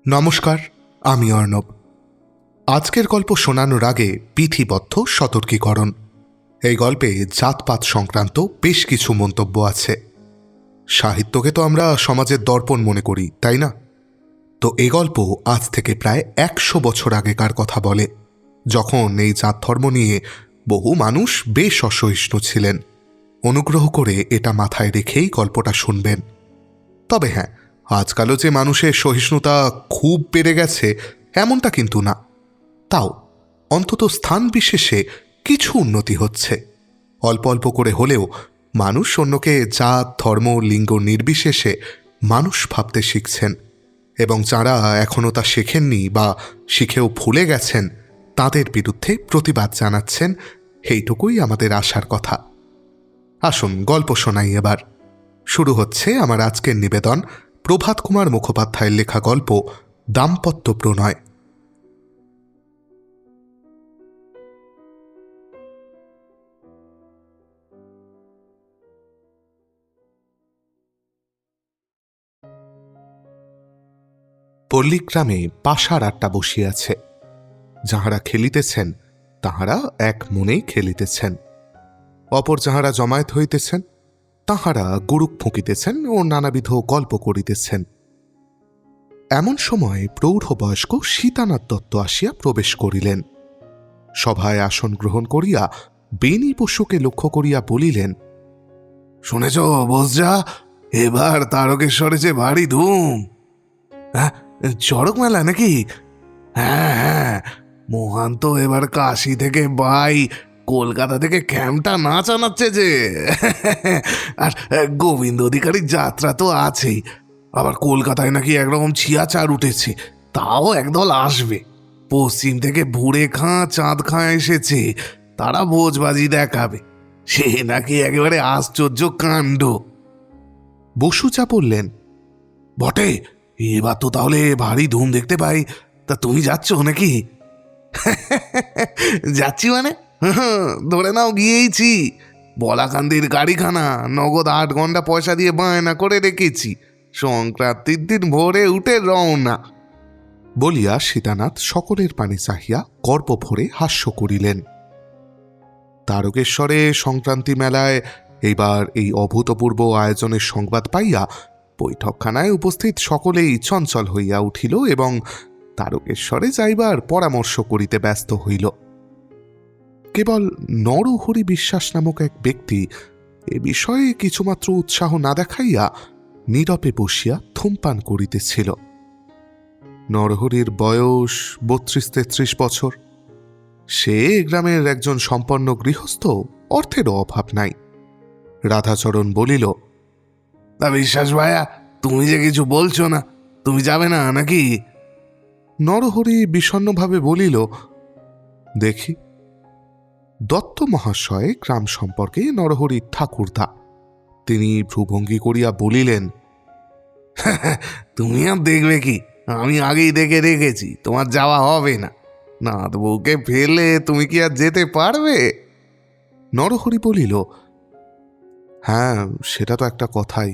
নমস্কার, আমি অর্ণব। আজকের গল্প শোনানোর আগে বিধিবদ্ধ সতর্কীকরণ। এই গল্পে জাতপাত সংক্রান্ত বেশ কিছু মন্তব্য আছে। সাহিত্যকে তো আমরা সমাজের দর্পণ মনে করি, তাই না? তো এই গল্প আজ থেকে প্রায় 100 বছর আগেকার কথা বলে, যখন এই জাত ধর্ম নিয়ে বহু মানুষ বেশ অসহিষ্ণু ছিলেন। অনুগ্রহ করে এটা মাথায় রেখেই গল্পটা শুনবেন। তবে হ্যাঁ, আজকালও যে মানুষের সহিষ্ণুতা খুব বেড়ে গেছে এমনটা কিন্তু না। তাও অন্তত স্থান বিশেষে কিছু উন্নতি হচ্ছে। অল্প অল্প করে হলেও মানুষ অন্যকে জাত, ধর্ম, লিঙ্গ নির্বিশেষে মানুষ ভাবতে শিখছেন, এবং যারা এখনও তা শেখেননি বা শিখেও ভুলে গেছেন তাদের বিরুদ্ধে প্রতিবাদ জানাচ্ছেন। এইটুকুই আমাদের আশার কথা। আসুন গল্প শোনাই এবার। শুরু হচ্ছে আমার আজকের নিবেদন, প্রভাত কুমার মুখোপাধ্যায়ের লেখা গল্প দাম্পত্য প্রণয়। পল্লীগ্রামে পাশার আড্ডা বসিয়াছে। যাহারা খেলিতেছেন তাহারা এক মনেই খেলিতেছেন, অপর যাহারা জমায়েত হইতেছেন তাহারা গুরুক ফুঁকিতেছেন ও নানাবিধ গল্প করিতেছেন। এমন সময় প্রৌঢ়বয়স্ক সীতানাথ দত্ত আসিয়া প্রবেশ করিলেন। সভায় আসন গ্রহণ করিয়া বেণী বসুকে লক্ষ্য করিয়া বলিলেন, শুনেছ বোঝা, এবার তারকেশ্বরে যে ভারী ধুম। হ্যাঁ, চড়ক মেলা নাকি? হ্যাঁ হ্যাঁ, মোহন তো এবার কাশি থেকে বাই, কলকাতা থেকে ক্যাম্পটা নাচ আনাচ্ছে যে। আর গোবিন্দ অধিকারীর যাত্রা তো আছেই। আবার কলকাতায় নাকি একরকম ছিয়াচার উঠেছে, তাও একদল আসবে। পশ্চিম থেকে ভুরে খাঁ, চাঁদ খাঁ এসেছে, তারা ভোজবাজি দেখাবে। সে নাকি একেবারে আশ্চর্য কাণ্ড। বসু যা বললেন, বটে, এবার তো তাহলে ভারী ধুম দেখতে পাই। তা তুমি যাচ্ছ নাকি? যাচ্ছি মানে? ধরে নাও গিয়েইছি। বলাকান্দির গাড়িখানা নগদ 8 ঘন্টা পয়সা দিয়ে বায়না করে রেখেছি। সংক্রান্তির দিন ভোরে উঠে রওনা। বলিয়া সীতানাথ সকলের পানে চাহিয়া গর্ব ভরে হাস্য করিলেন। তারকেশ্বরে সংক্রান্তি মেলায় এইবার এই অভূতপূর্ব আয়োজনের সংবাদ পাইয়া বৈঠকখানায় উপস্থিত সকলেই চঞ্চল হইয়া উঠিল এবং তারকেশ্বরে যাইবার পরামর্শ করিতে ব্যস্ত হইল। কেবল নরহরি বিশ্বাস নামক এক ব্যক্তি এ বিষয়ে কিছুমাত্র উৎসাহ না দেখাইয়া নীরবে বসিয়া ধূমপান করিতেছিল। নরহরির বয়স 32-33 বছর। সে গ্রামের একজন সম্পন্ন গৃহস্থ, অর্থেরও অভাব নাই। রাধাচরণ বলিল, তা বিশ্বাস ভাইয়া, তুমি যে কিছু বলছো না, তুমি যাবে না নাকি? নরহরি বিষণ্ণভাবে বলিল, দেখি। দত্ত মহাশয় গ্রাম সম্পর্কে নরহরির ঠাকুরদা। তিনি ভ্রুভঙ্গি করিয়া বলিলেন, তুমি আর দেখবে কি, আমি আগেই দেখে রেখেছি তোমার যাওয়া হবে না। নাথ বউকে ফেলে তুমি কি আর যেতে পারবে? নরহরি বলিল, হ্যাঁ, সেটা তো একটা কথাই।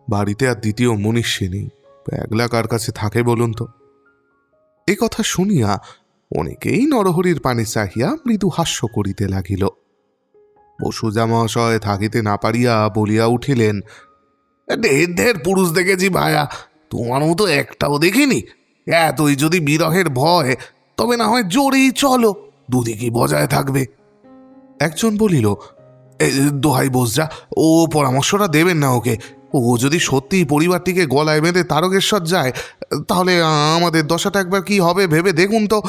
বাড়িতে আর দ্বিতীয় মনীষী নেই, একলা কার কাছে থাকে বলুন তো? এ কথা শুনিয়া অনেকেই নরহরির পানে চাহিয়া মৃদু হাস্য করিতে লাগিল। বসুজা মহাশয় থাকিতে না পারিয়া বলিয়া উঠিলেন, ঢের ঢের পুরুষ দেখেছি ভায়া, তোমার মতো একটাও দেখিনি। এতই যদি বিরহের ভয়, তবে না হয় জোরেই চলো, দুদিকই বজায় থাকবে। একজন বলিল, দোহাই বোঝা, ও পরামর্শটা দেবেন না ওকে। ও যদি সত্যিই পরিবারটিকে গলায় বেঁধে তারকেশ্বর যায়, তাহলে আমাদের দশাটা একবার কি হবে ভেবে দেখুন তো।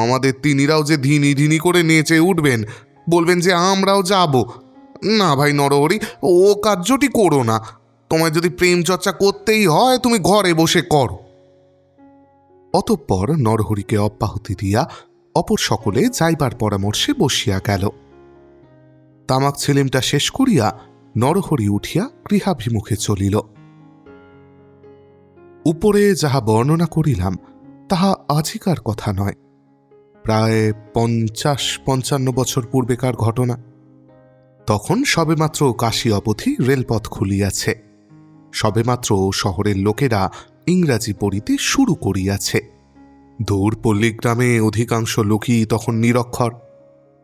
আমাদের তিনিরাও যে ধিনি ধিনি করে নেচে উঠবেন, বলবেন যে আমরাও যাব। না ভাই নরহরি, ও কার্যটি করো না। তোমায় যদি প্রেম চর্চা করতেই হয়, তুমি ঘরে বসে করো। অতঃপর নরহরিকে অব্যাহতি দিয়া অপর সকলে যাইবার পরামর্শে বসিয়া গেল। তামাক ছিলিমটা শেষ করিয়া নরহরি উঠিয়া গৃহাভিমুখে চলিল। উপরে যাহা বর্ণনা করিলাম তাহা আজিকার কথা নয়, প্রায় 50-55 বছর পূর্বেকার ঘটনা। তখন সবেমাত্র কাশী অবধি রেলপথ খুলিয়াছে। সবেমাত্র শহরের লোকেরা ইংরাজি পড়িতে শুরু করিয়াছে। দূর পল্লীগ্রামে অধিকাংশ লোকই তখন নিরক্ষর।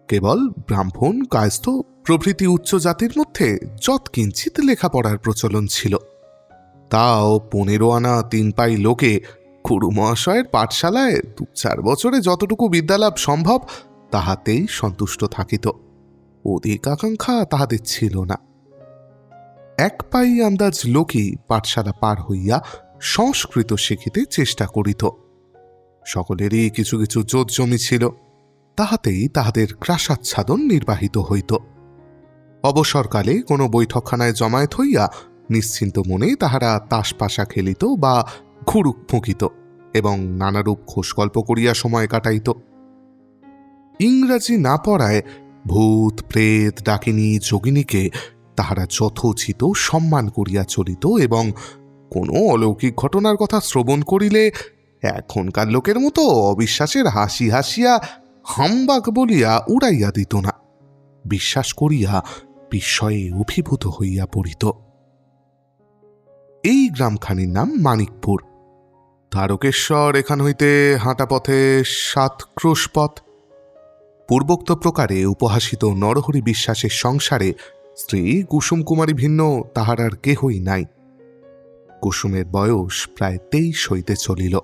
কেবল ব্রাহ্মণ, কায়স্থ প্রভৃতি উচ্চ জাতির মধ্যে যৎকিঞ্চিৎ লেখাপড়ার প্রচলন ছিল। তাও 15 আনা 3 পাই লোকে গুরু মহাশয়ের পাঠশালায় 2-4 বছরে যতটুকু বিদ্যালাভ সম্ভব তাহাতেই সন্তুষ্ট থাকিত। অধিক আকাঙ্ক্ষা তাহাদের ছিল না। 1 পাই আন্দাজ লোকই পাঠশালা পার হইয়া সংস্কৃত শিখিতে চেষ্টা করিত। সকলেরই কিছু কিছু জোত জমি ছিল, তাহাতেই তাহাদের ক্রাসাচ্ছাদন নির্বাহিত হইত। অবসরকালে কোনো বৈঠকখানায় জমায়েত হইয়া নিশ্চিন্ত মনে তাহারা তাস পাশা খেলিত বা ঘুরুক ফুঁকিত এবং নানারূপ খোশগল্প করিয়া সময় কাটাইত। ইংরাজি না পড়ায় ভূত, প্রেত, ডাকিনী, যোগিনীকে তাহারা যথোচিত সম্মান করিয়া চলিত এবং কোনো অলৌকিক ঘটনার কথা শ্রবণ করিলে এখনকার লোকের মতো অবিশ্বাসের হাসি হাসিয়া হামবাক বলিয়া উড়াইয়া দিত না, বিশ্বাস করিয়া বিস্ময়ে অভিভূত হইয়া পড়িত। এই গ্রামখানির নাম মানিকপুর। তারকেশ্বর এখান হইতে হাঁটা পথে 7 ক্রোশ পথ। পূর্বোক্ত প্রকারে উপহাসিত নরহরি বিশ্বাসের সংসারে স্ত্রী কুসুম কুমারী ভিন্ন তাহার আর কেহই নাই। কুসুমের বয়স প্রায় 23 হইতে চলিল,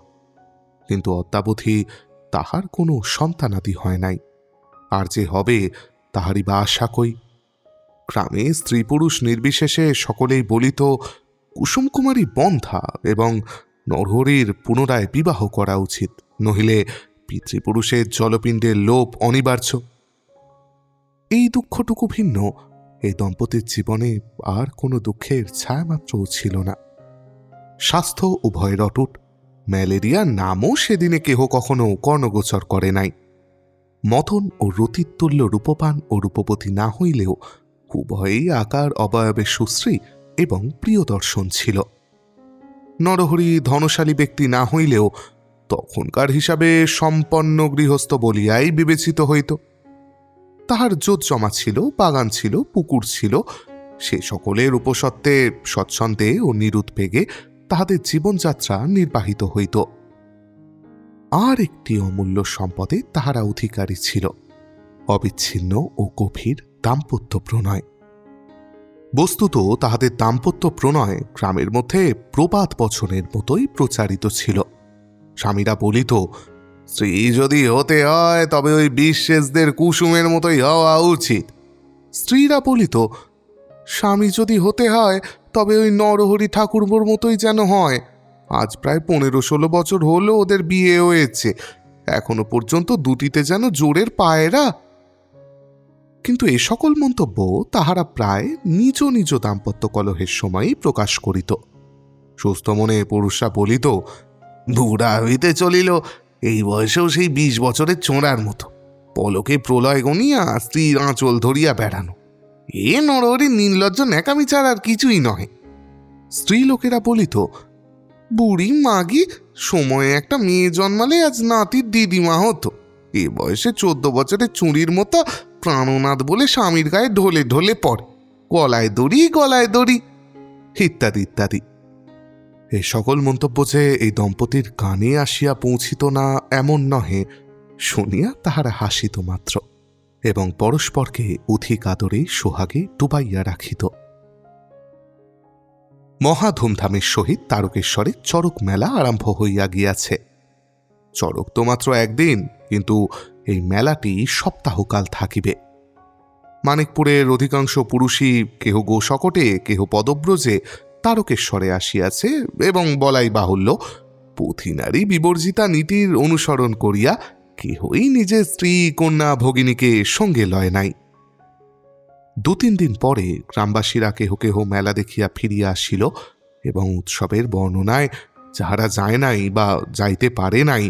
কিন্তু অদ্যাবধি তাহার কোনো সন্তানাদি হয় নাই। আর যে হবে তাহারই বা আশা কই। গ্রামে স্ত্রী পুরুষ নির্বিশেষে সকলেই বলিত কুসুম কুমারী বন্ধা এবং নরহরির পুনরায় বিবাহ করা উচিত, নহিলে পিতৃপুরুষের জলপিণ্ডের লোপ অনিবার্য। এই দুঃখটুকু ভিন্ন এই দম্পতির জীবনে আর কোনো দুঃখের ছায়ামাত্রও ছিল না। স্বাস্থ্য উভয়ের অটুট। ম্যালেরিয়া নামও সেদিনে কেহ কখনো কর্ণগোচর করে নাই। মদন ও রতিতুল্য রূপবান ও রূপবতী না হইলেও উভয়েই আকার অবয়বে সুশ্রী এবং প্রিয়দর্শন ছিল। নরহরি ধনশালী ব্যক্তি না হইলেও তখনকার হিসাবে সম্পন্ন গৃহস্থ বলিয়াই বিবেচিত হইত। তাহার জোত জমা ছিল, বাগান ছিল, পুকুর ছিল। সে সকলের উপসত্ত্বে স্বচ্ছন্দে ও নিরুদ্বেগে তাহাদের জীবনযাত্রা নির্বাহিত হইত। আর একটি অমূল্য সম্পদে তাহারা অধিকারী ছিল, অবিচ্ছিন্ন ও গভীর দাম্পত্য প্রণয়। বস্তুত তাহাদের দাম্পত্য প্রণয় গ্রামের মধ্যে প্রবাদ বচনের মতোই প্রচারিত ছিল। স্বামীরা বলিত, স্ত্রী যদি হতে হয় তবে ওই বিশ্বাসদের কুসুমের মতোই হওয়া উচিত। স্ত্রীরা বলিত, স্বামী যদি হতে হয় তবে ওই নরহরি ঠাকুরবোর মতোই যেন হয়। আজ প্রায় 15-16 বছর হলো ওদের বিয়ে হয়েছে, এখনো পর্যন্ত দুটিতে যেন জোরের পায়রা। কিন্তু এ সকল মন্তব্য তাহারা প্রায় নিজ নিজ দাম্পত্য কলহের সময়ই প্রকাশ করিত। সুস্থ মনে পুরুষরা বলিত, বুড়া হইতে চলিল, এই বয়সেও সেই 20 বছরের চোঁড়ার মতো, পলকে প্রলয় গনিয়া স্ত্রীর আঁচল ধরিয়া বেড়ানো। এ নরহরি নির্লজ্জ ন্যাকামি ছাড়া আর কিছুই নহে। স্ত্রী লোকেরা বলিত, বুড়ি মাগি, সময়ে একটা মেয়ে জন্মালে আজ নাতির দিদিমা হতো। এ বয়সে 14 বছরের চুড়ির মতো প্রাণনাথ বলে স্বামীর গায়ে ঢলে ঢলে পড়ে, গলায় দড়ি গলায় দড়ি, ইত্যাদি ইত্যাদি। এই সকল মন্তব্য যে এই দম্পতির কানে আসিয়া পৌঁছিত না এমন নহে, শুনিয়া তাহারা হাসিত মাত্র এবং পরস্পরকে অধিক আদরে সোহাগে ডুবাইয়া রাখিত। মহা ধুমধামের সহিত তারকেশ্বরে চড়ক মেলা আরম্ভ হইয়া গিয়াছে। চড়ক তো মাত্র একদিন, কিন্তু এই মেলাটি সপ্তাহকাল থাকিবে। মানিকপুরের অধিকাংশ পুরুষই কেহ গোশকটে, কেহ পদব্রজে তারকেশ্বরে আসিয়াছে এবং বলাই বাহুল্য, পথিনারী বিবর্জিতা নীতির অনুসরণ করিয়া কেহই নিজের স্ত্রী, কন্যা, ভগিনীকে সঙ্গে লয় নাই। 2-3 দিন পরে গ্রামবাসীরা কেহ কেহ মেলা দেখিয়া ফিরিয়া আসিল এবং উৎসবের বর্ণনায় যাহারা যায় নাই বা যাইতে পারে নাই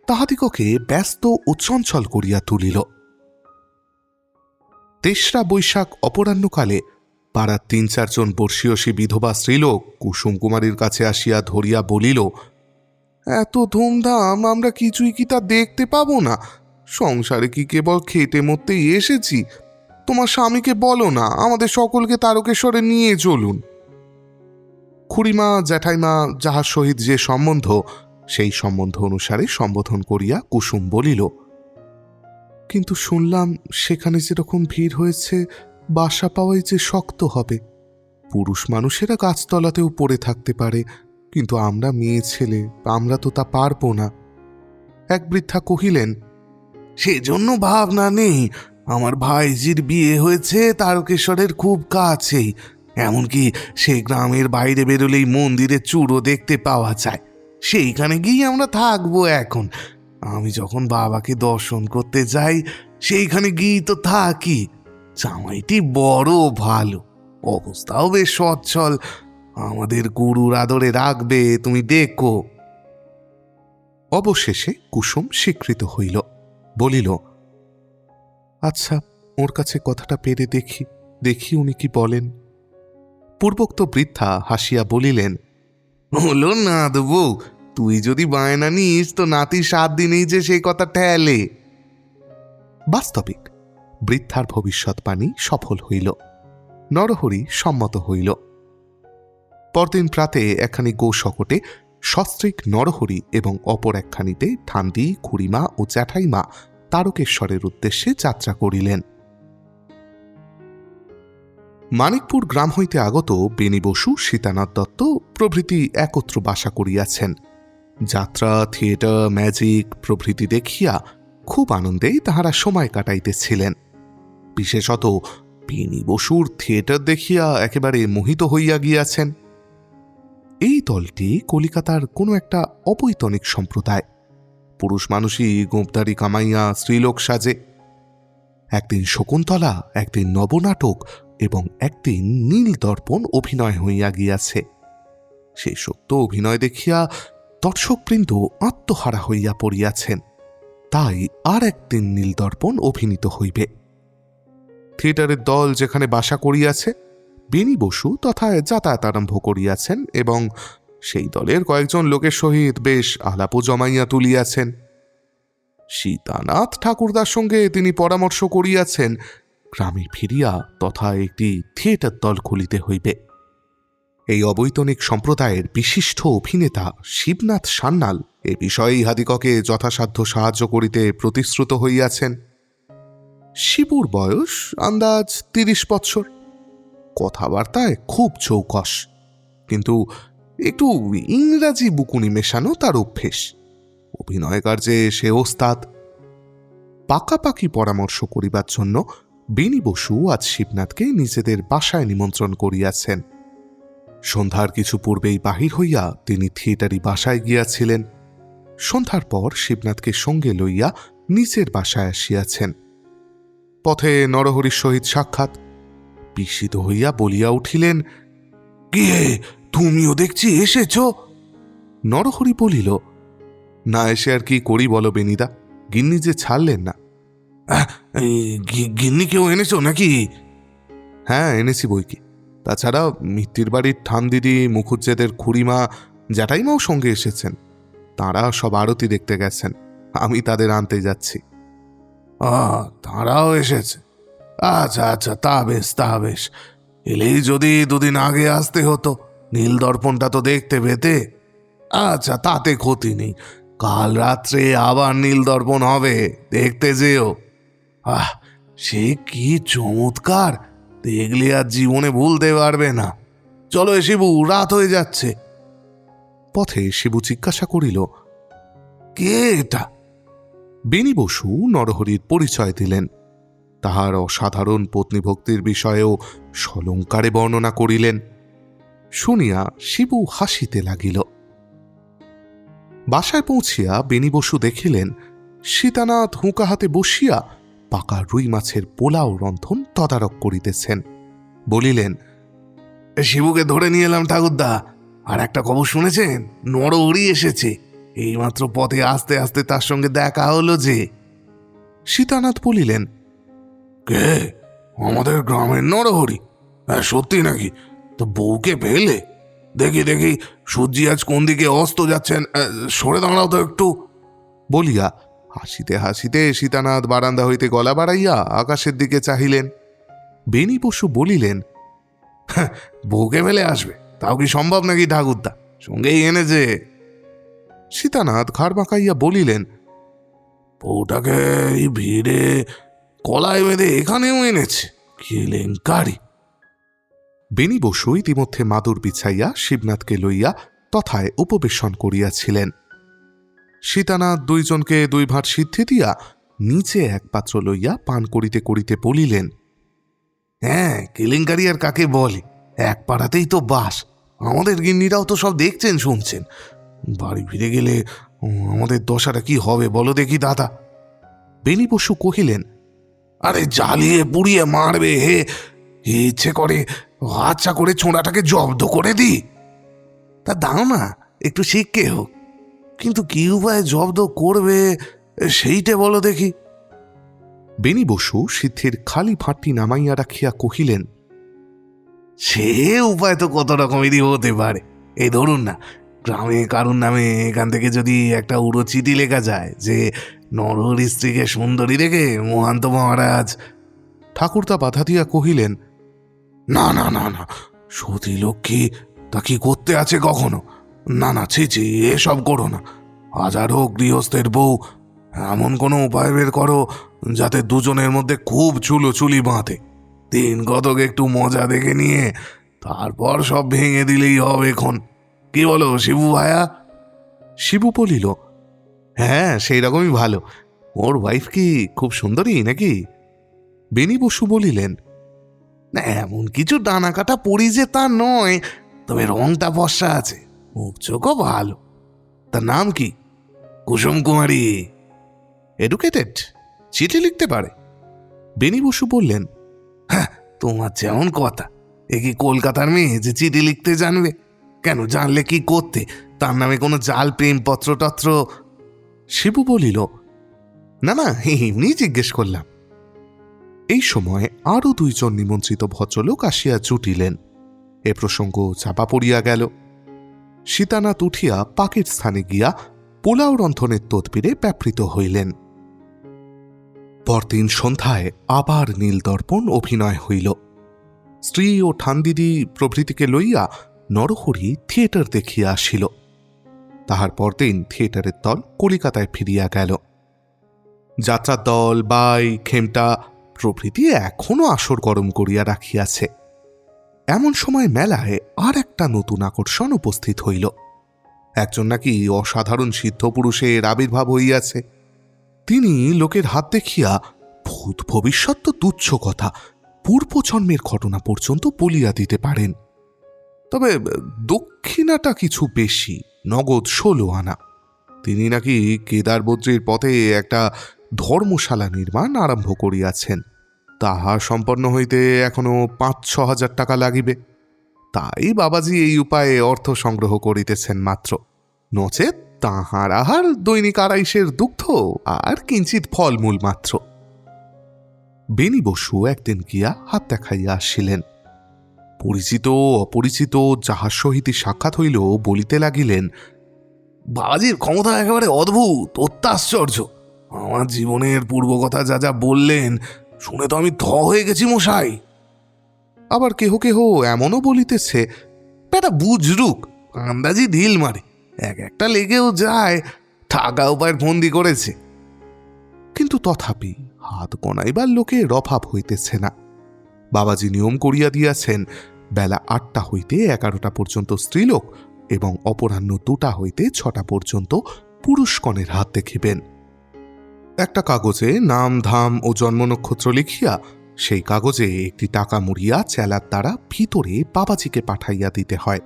তাহাদিগকে ব্যস্ত ও চঞ্চল করিয়া তুলিল। 3রা বৈশাখ অপরাহ্নকালে পাড়ার 3-4 জন বর্ষীয়সী বিধবা স্ত্রীলোক কুসুম কুমারীর কাছে আসিয়া ধরিয়া বলিল, এত ধুমধাম আমরা কিছুই কি তা দেখতে পাবো না? সংসারে কি কেবল খেটে মরতেই এসেছি? তোমার স্বামীকে বলো না আমাদের সকলকে তারকেশ্বরে নিয়ে চলুন। খুড়িমা জ্যাঠাইমা যাহার সহিত যে সম্বন্ধ, সেই সম্বন্ধ অনুসারে সম্বোধন করিয়া কুসুম বলিল, কিন্তু শুনলাম সেখানে যেরকম ভিড় হয়েছে, বাসা পাওয়াই যে শক্ত হবে। পুরুষ মানুষেরা গাছতলাতেও পড়ে থাকতে পারে, কিন্তু আমরা মেয়ে ছেলে, আমরা তো তা পারব না। এক বৃদ্ধা কহিলেন, সেজন্য ভাবনা নেই। আমার ভাইজির বিয়ে হয়েছে তারকেশ্বরের খুব কাছেই, এমনকি সেই গ্রামের বাইরে বেরোলেই মন্দিরের চূড়ো দেখতে পাওয়া যায়। সেইখানে গিয়ে আমরা থাকবো এখন। আমি যখন বাবাকে দর্শন করতে যাই, সেইখানে গিয়ে তো থাকি। জামাইটি বড় ভালো, অবস্থাও বেশ সচ্ছল, আমাদের গুরুর আদরে রাখবে, তুমি দেখো। অবশেষে কুসুম স্বীকৃত হইল, বলিল, আচ্ছা, ওর কাছে কথাটা পেরে দেখি দেখি উনি কি বলেন। পূর্বোক্ত বৃদ্ধা হাসিয়া বলিলেন, হলো না দেবো, তুই যদি বায়না নিস তো নাতি 7 দিনেই যে সেই কথা ঠেলে। বাস্তবিক বৃদ্ধার ভবিষ্যৎবাণী সফল হইল। নরহরি সম্মত হইল। পরদিন প্রাতে একখানি গোশকটে সস্ত্রীক নরহরি এবং অপর একখানিতে ঠান্ডি, খুড়িমা ও জ্যাঠাইমা তারকেশ্বরের উদ্দেশ্যে যাত্রা করিলেন। মানিকপুর গ্রাম হইতে আগত বেণী বসু, সীতানাথ দত্ত প্রভৃতি একত্র বাসা করিয়াছেন। যাত্রা, থিয়েটার, ম্যাজিক প্রভৃতি দেখিয়া খুব আনন্দেই তাহারা সময় কাটাইতেছিলেন। বিশেষত বেণী বসুর থিয়েটার দেখিয়া একেবারে মোহিত হইয়া গিয়াছেন। এই দলটি কলিকাতার কোনো একটা অবৈতনিক সম্প্রদায়। পুরুষ মানুষই গোঁপদারি কামাইয়া স্ত্রীলোক সাজে। একদিন শকুন্তলা, একদিন নবনাটক এবং একদিন নীল দর্পণ অভিনয় হইয়া গিয়াছে। সেই সত্য অভিনয় দেখিয়া দর্শকবৃন্দ আত্মহারা হইয়া পড়িয়াছেন। তাই আর একদিন নীল দর্পণ অভিনীত হইবে। থিয়েটারের দল যেখানে বাসা করিয়াছে, বেণী বসু তথায় যাতায়াত আরম্ভ করিয়াছেন এবং সেই দলের কয়েকজন লোকের সহিত বেশ আলাপও জমাইয়া তুলিয়াছেন। সীতানাথ ঠাকুরদার সঙ্গে তিনি পরামর্শ করিয়াছেন গ্রামে ফিরিয়া তথা একটি থিয়েটার দল খুলিতে হইবে। এই অবৈতনিক সম্প্রদায়ের বিশিষ্ট অভিনেতা শিবনাথ সান্যাল এ বিষয়ে ইহাদিগকে যথাসাধ্য সাহায্য করিতে প্রতিশ্রুত হইয়াছেন। শিবুর বয়স আন্দাজ 30 বৎসর। কথাবার্তায় খুব চৌকস, কিন্তু একটু ইংরাজি বুকুনি মেশানো তার অভ্যেস। অভিনয় কার্যে সে ওস্তাদ। পাকাপাকি পরামর্শ করিবার জন্য বেণী বসু আজ শিবনাথকে নিজেদের বাসায় নিমন্ত্রণ করিয়াছেন। সন্ধ্যার কিছু পূর্বেই বাহির হইয়া তিনি থিয়েটারি বাসায় গিয়াছিলেন। সন্ধ্যার পর শিবনাথকে সঙ্গে লইয়া নিজের বাসায় আসিয়াছেন। পথে নরহরির সহিত সাক্ষাৎ। বিস্মিত হইয়া বলিয়া উঠিলেন, কে, তুমিও দেখছি এসেছ? নরহরি বলিল, না এসে আর কি করি বলো বেনিদা, গিন্নি যে ছাড়লেন না। গিন্নি কেউ এনেছো নাকি? হ্যাঁ, এনেছি বই কি। তাছাড়া মিত্তির বাড়ির ঠান্দিদি, মুখুজ্জেদের খুড়িমা, জ্যাঠাইমাও সঙ্গে এসেছেন। তাঁরা সব আরতি দেখতে গেছেন, আমি তাদের আনতে যাচ্ছি। তারাও এসেছে? আচ্ছা আচ্ছা, তা বেশ তা বেশ। এলেই যদি 2 দিন আগে আসতে হতো, নীল দর্পণটা তো দেখতে পেতে। আচ্ছা, তাতে ক্ষতি নেই, কাল রাত্রে আবার নীল দর্পণ হবে, দেখতে যেও। সে কি চমৎকার, দেখলে আর জীবনে ভুলতে পারবে না। চলো শিবু, রাত হয়ে যাচ্ছে। পথে শিবু জিজ্ঞাসা করিল, কে এটা? বেণী বসু নরহরির পরিচয় দিলেন। তাহার অসাধারণ পত্নীভক্তির বিষয়েও সলঙ্কারে বর্ণনা করিলেন। শুনিয়া শিবু হাসিতে লাগিল। বাসায় পৌঁছিয়া বেণী বসু দেখিলেন সীতানাথ হুঁকা হাতে বসিয়া পাকা রুই মাছের পোলাও রন্ধন তদারক করিতেছেন। বলিলেন, শিবুকে ধরে নিয়ে এলাম ঠাকুরদা। আর একটা খবর শুনেছেন? নরহরি এসেছে। এইমাত্র পথে আস্তে আস্তে তার সঙ্গে দেখা হলো যে। সীতানাথ বলিলেন, কে? আমাদের গ্রামের নরহরি? সত্যি নাকি? তো বউকে পেলে? দেখি দেখি, সূর্যি আজ কোন দিকে অস্ত যাচ্ছেন, সরে দাঁড়াও তো একটু। বলিয়া হাসিতে হাসিতে সীতানাথ বারান্দা হইতে গলা বাড়াইয়া আকাশের দিকে চাহিলেন। বেণী বসু বলিলেন, বউকে ফেলে আসবে? তাও কি সম্ভব নাকি ঠাকুরদা? সঙ্গেই এনেছে। সীতানাথ ঘাড় বাঁকাইয়া বলিলেন, বউটাকে এই ভিড়ে কলায় বেঁধে এখানেও এনেছে, কেলেঙ্কারি। বেণী বসু ইতিমধ্যে মাদুর বিছাইয়া শিবনাথকে লইয়া তথায় উপবেশন করিয়াছিলেন। সীতানাথ দুইজনকে 2 ভাঁড় সিদ্ধি দিয়া নিচে এক পাত্র লইয়া পান করিতে করিতে বলিলেন, হ্যাঁ, কেলেঙ্কারি আর কাকে বলে? এক পাড়াতেই তো বাস। আমাদের গিন্নিরাও তো সব দেখছেন শুনছেন। বাড়ি ফিরে গেলে আমাদের দশাটা কি হবে বলো দেখি দাদা। বেণী বসু কহিলেন, আরে জ্বালিয়ে পুড়িয়ে মারবে হে, ইচ্ছে করে আচ্ছা করে ছোঁড়াটাকে জব্দ করে দি। তা দাও না, একটু শিখকে হোক। কিন্তু কি উপায়ে জব্দ করবে সেইটে বলো দেখি। বেণী বসু সিদ্ধির খালি ভাঁটটি নামাইয়া রাখিয়া কহিলেন, সে উপায় তো কত রকমেরই হতে পারে। এই ধরুন না, গ্রামে কারুর নামে এখান থেকে যদি একটা উড়ো চিঠি লেখা যায় যে নরহরি স্ত্রীকে সুন্দরী রেখে মহান্ত মহারাজ। ঠাকুরদা বাধা দিয়া কহিলেন, না না না না, সতী লক্ষ্মী তা কি করতে আছে কখনো? না না, ছি ছি, এসব করো না। হাজার হোক গৃহস্থের বউ, এমন কোনো উপায় বের করো যাতে দুজনের মধ্যে খুব চুলোচুলি বাঁধে। 3 কতক একটু মজা দেখে নিয়ে তারপর সব ভেঙে দিলেই হবে এখন। কি বলো শিবু ভায়া? শিবু বলিল, হ্যাঁ, সেই রকমই ভালো। ওর ওয়াইফ কি খুব সুন্দরী নাকি? বেণী বসু বলিলেন, না, এমন কিছু ডানা কাটা পড়ি যে তা নয়, তবে রংটা ফর্সা আছে, মুখ চোখও ভালো। তার নাম কি? কুসুম কুমারী। এডুকেটেড, চিঠি লিখতে পারে। বেণী বসু বললেন, হ্যাঁ, তোমার যেমন কথা। এ কি কলকাতার মেয়ে যে চিঠি লিখতে জানবে? কেন, জানলে কি করতে? তার নামে কোনো জাল প্রেমপত্র টত্র? শিবু বলিল, না না, এমনি জিজ্ঞেস করলাম। এই সময় আরো 2 জন নিমন্ত্রিত ভদ্রলোক আসিয়া জুটিলেন। এ প্রসঙ্গ চাপা পড়িয়া গেল। সীতানাথ উঠিয়া পাকের স্থানে গিয়া পোলাও রন্ধনের তদবিরে ব্যাপৃত হইলেন। পরদিন সন্ধ্যায় আবার নীলদর্পণ অভিনয় হইল। স্ত্রী ও ঠান্দিদি প্রভৃতিকে লইয়া নরহরি থিয়েটার দেখিয়া আসিল। তাহার পরদিন থিয়েটারের দল কলিকাতায় ফিরিয়া গেল। যাত্রার দল, বাই, খেমটা প্রভৃতি এখনো আসর গরম করিয়া রাখিয়াছে। এমন সময় মেলায় আর একটা নতুন আকর্ষণ উপস্থিত হইল। একজন নাকি অসাধারণ সিদ্ধ পুরুষের আবির্ভাব হইয়াছে। তিনি লোকের হাত দেখিয়া ভূত ভবিষ্যৎ তো তুচ্ছ কথা, পূর্বজন্মের ঘটনা পর্যন্ত বলিয়া দিতে পারেন। তবে দক্ষিণাটা কিছু বেশি, নগদ 16 আনা। তিনি নাকি কেদারবদ্রীর পথে একটা ধর্মশালা নির্মাণ আরম্ভ করিয়াছেন। তাহা সম্পন্ন হইতে এখনো 5-6 হাজার টাকা লাগিবে। তাই বাবাজি এই উপায়ে অর্থ সংগ্রহ করিতেছেন মাত্র। নচেত তাহার আহার দৈনিক 250 দুগ্ধ আর কিঞ্চিত ফলমূল মাত্র। বেণী বসু একদিন গিয়া হাত দেখাইয়া আসিলেন। পরিচিত অপরিচিত যাহার সহিতই সাক্ষাৎ হইল বলিতে লাগিলেন, বাবাজির ক্ষমতা একেবারে অদ্ভুত, অত্যাশ্চর্য। আমার জীবনের পূর্বকথা যা যা বললেন শুনে তো আমি হয়ে গেছি মশাই। আবার কেহ কেহ এমনও বলিতেছে, বেটা বুঝরুক, আন্দাজি ঢিল মারে, একটা লেগেও যায়, টাকা উপায়ের ফন্দি করেছে। কিন্তু তথাপি হাত গনাইবার লোকের অভাব হইতেছে না। বাবাজি নিয়ম করিয়া দিয়াছেন, বেলা 8টা হইতে 11টা পর্যন্ত স্ত্রীলোক এবং অপরাহ্ন 2টা হইতে 6টা পর্যন্ত পুরুষগণের হাত দেখিবেন। একটা কাগজে নাম, ধাম ও জন্ম নক্ষত্র লিখিয়া সেই কাগজে একটি টাকা মুড়িয়া চেলার দ্বারা ভিতরে বাবাজিকে পাঠাইয়া দিতে হয়।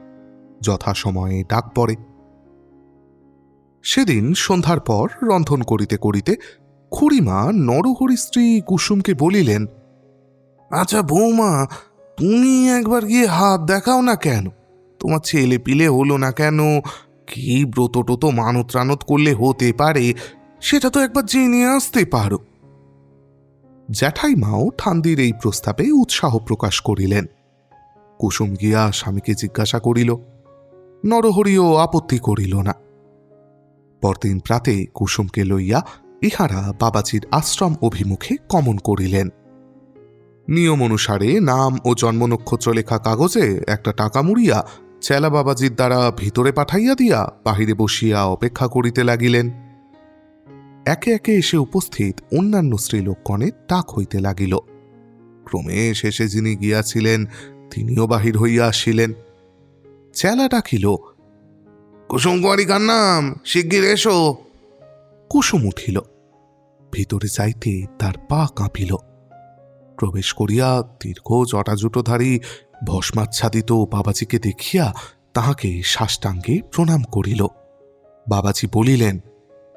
যথাসময়ে ডাক পড়ে। সেদিন সন্ধ্যার পর রন্ধন করিতে করিতে খুড়িমা নরহরি স্ত্রী কুসুমকে বলিলেন, আচ্ছা বৌমা, তুমি একবার গিয়ে হাত দেখাও না কেন? তোমার ছেলে পিলে হলো না কেন? কি ব্রত টোত মানত রানত করলে হতে পারে, সেটা তো একবার জেনে আসতে পারো। জ্যাঠাইমাও ঠান্দির এই প্রস্তাবে উৎসাহ প্রকাশ করিলেন। কুসুম গিয়া স্বামীকে জিজ্ঞাসা করিল। নরহরিও আপত্তি করিল না। পরদিন প্রাতে কুসুমকে লইয়া ইহারা বাবাজির আশ্রম অভিমুখে গমন করিলেন। নিয়ম অনুসারে নাম ও জন্ম নক্ষত্র লেখা কাগজে একটা টাকা মুড়িয়া চেলা বাবাজির দ্বারা ভিতরে পাঠাইয়া দিয়া বাহিরে বসিয়া অপেক্ষা করিতে লাগিলেন। একে একে এসে উপস্থিত অন্যান্য স্ত্রীলোকগণের ডাক হইতে লাগিল। ক্রমে শেষে যিনি গিয়াছিলেন তিনিও বাহির হইয়া আসিলেন। চেলা ডাকিল, কুসুম কুমারী কান্নাম, শিগগির এসো। কুসুম উঠিল। ভিতরে যাইতে তার পা কাঁপিল। প্রবেশ করিয়া দীর্ঘ জটাজুটোধারী ভস্মাচ্ছাদিত বাবাজিকে দেখিয়া তাহাকে সাষ্টাঙ্গে প্রণাম করিল। বাবাজি বলিলেন,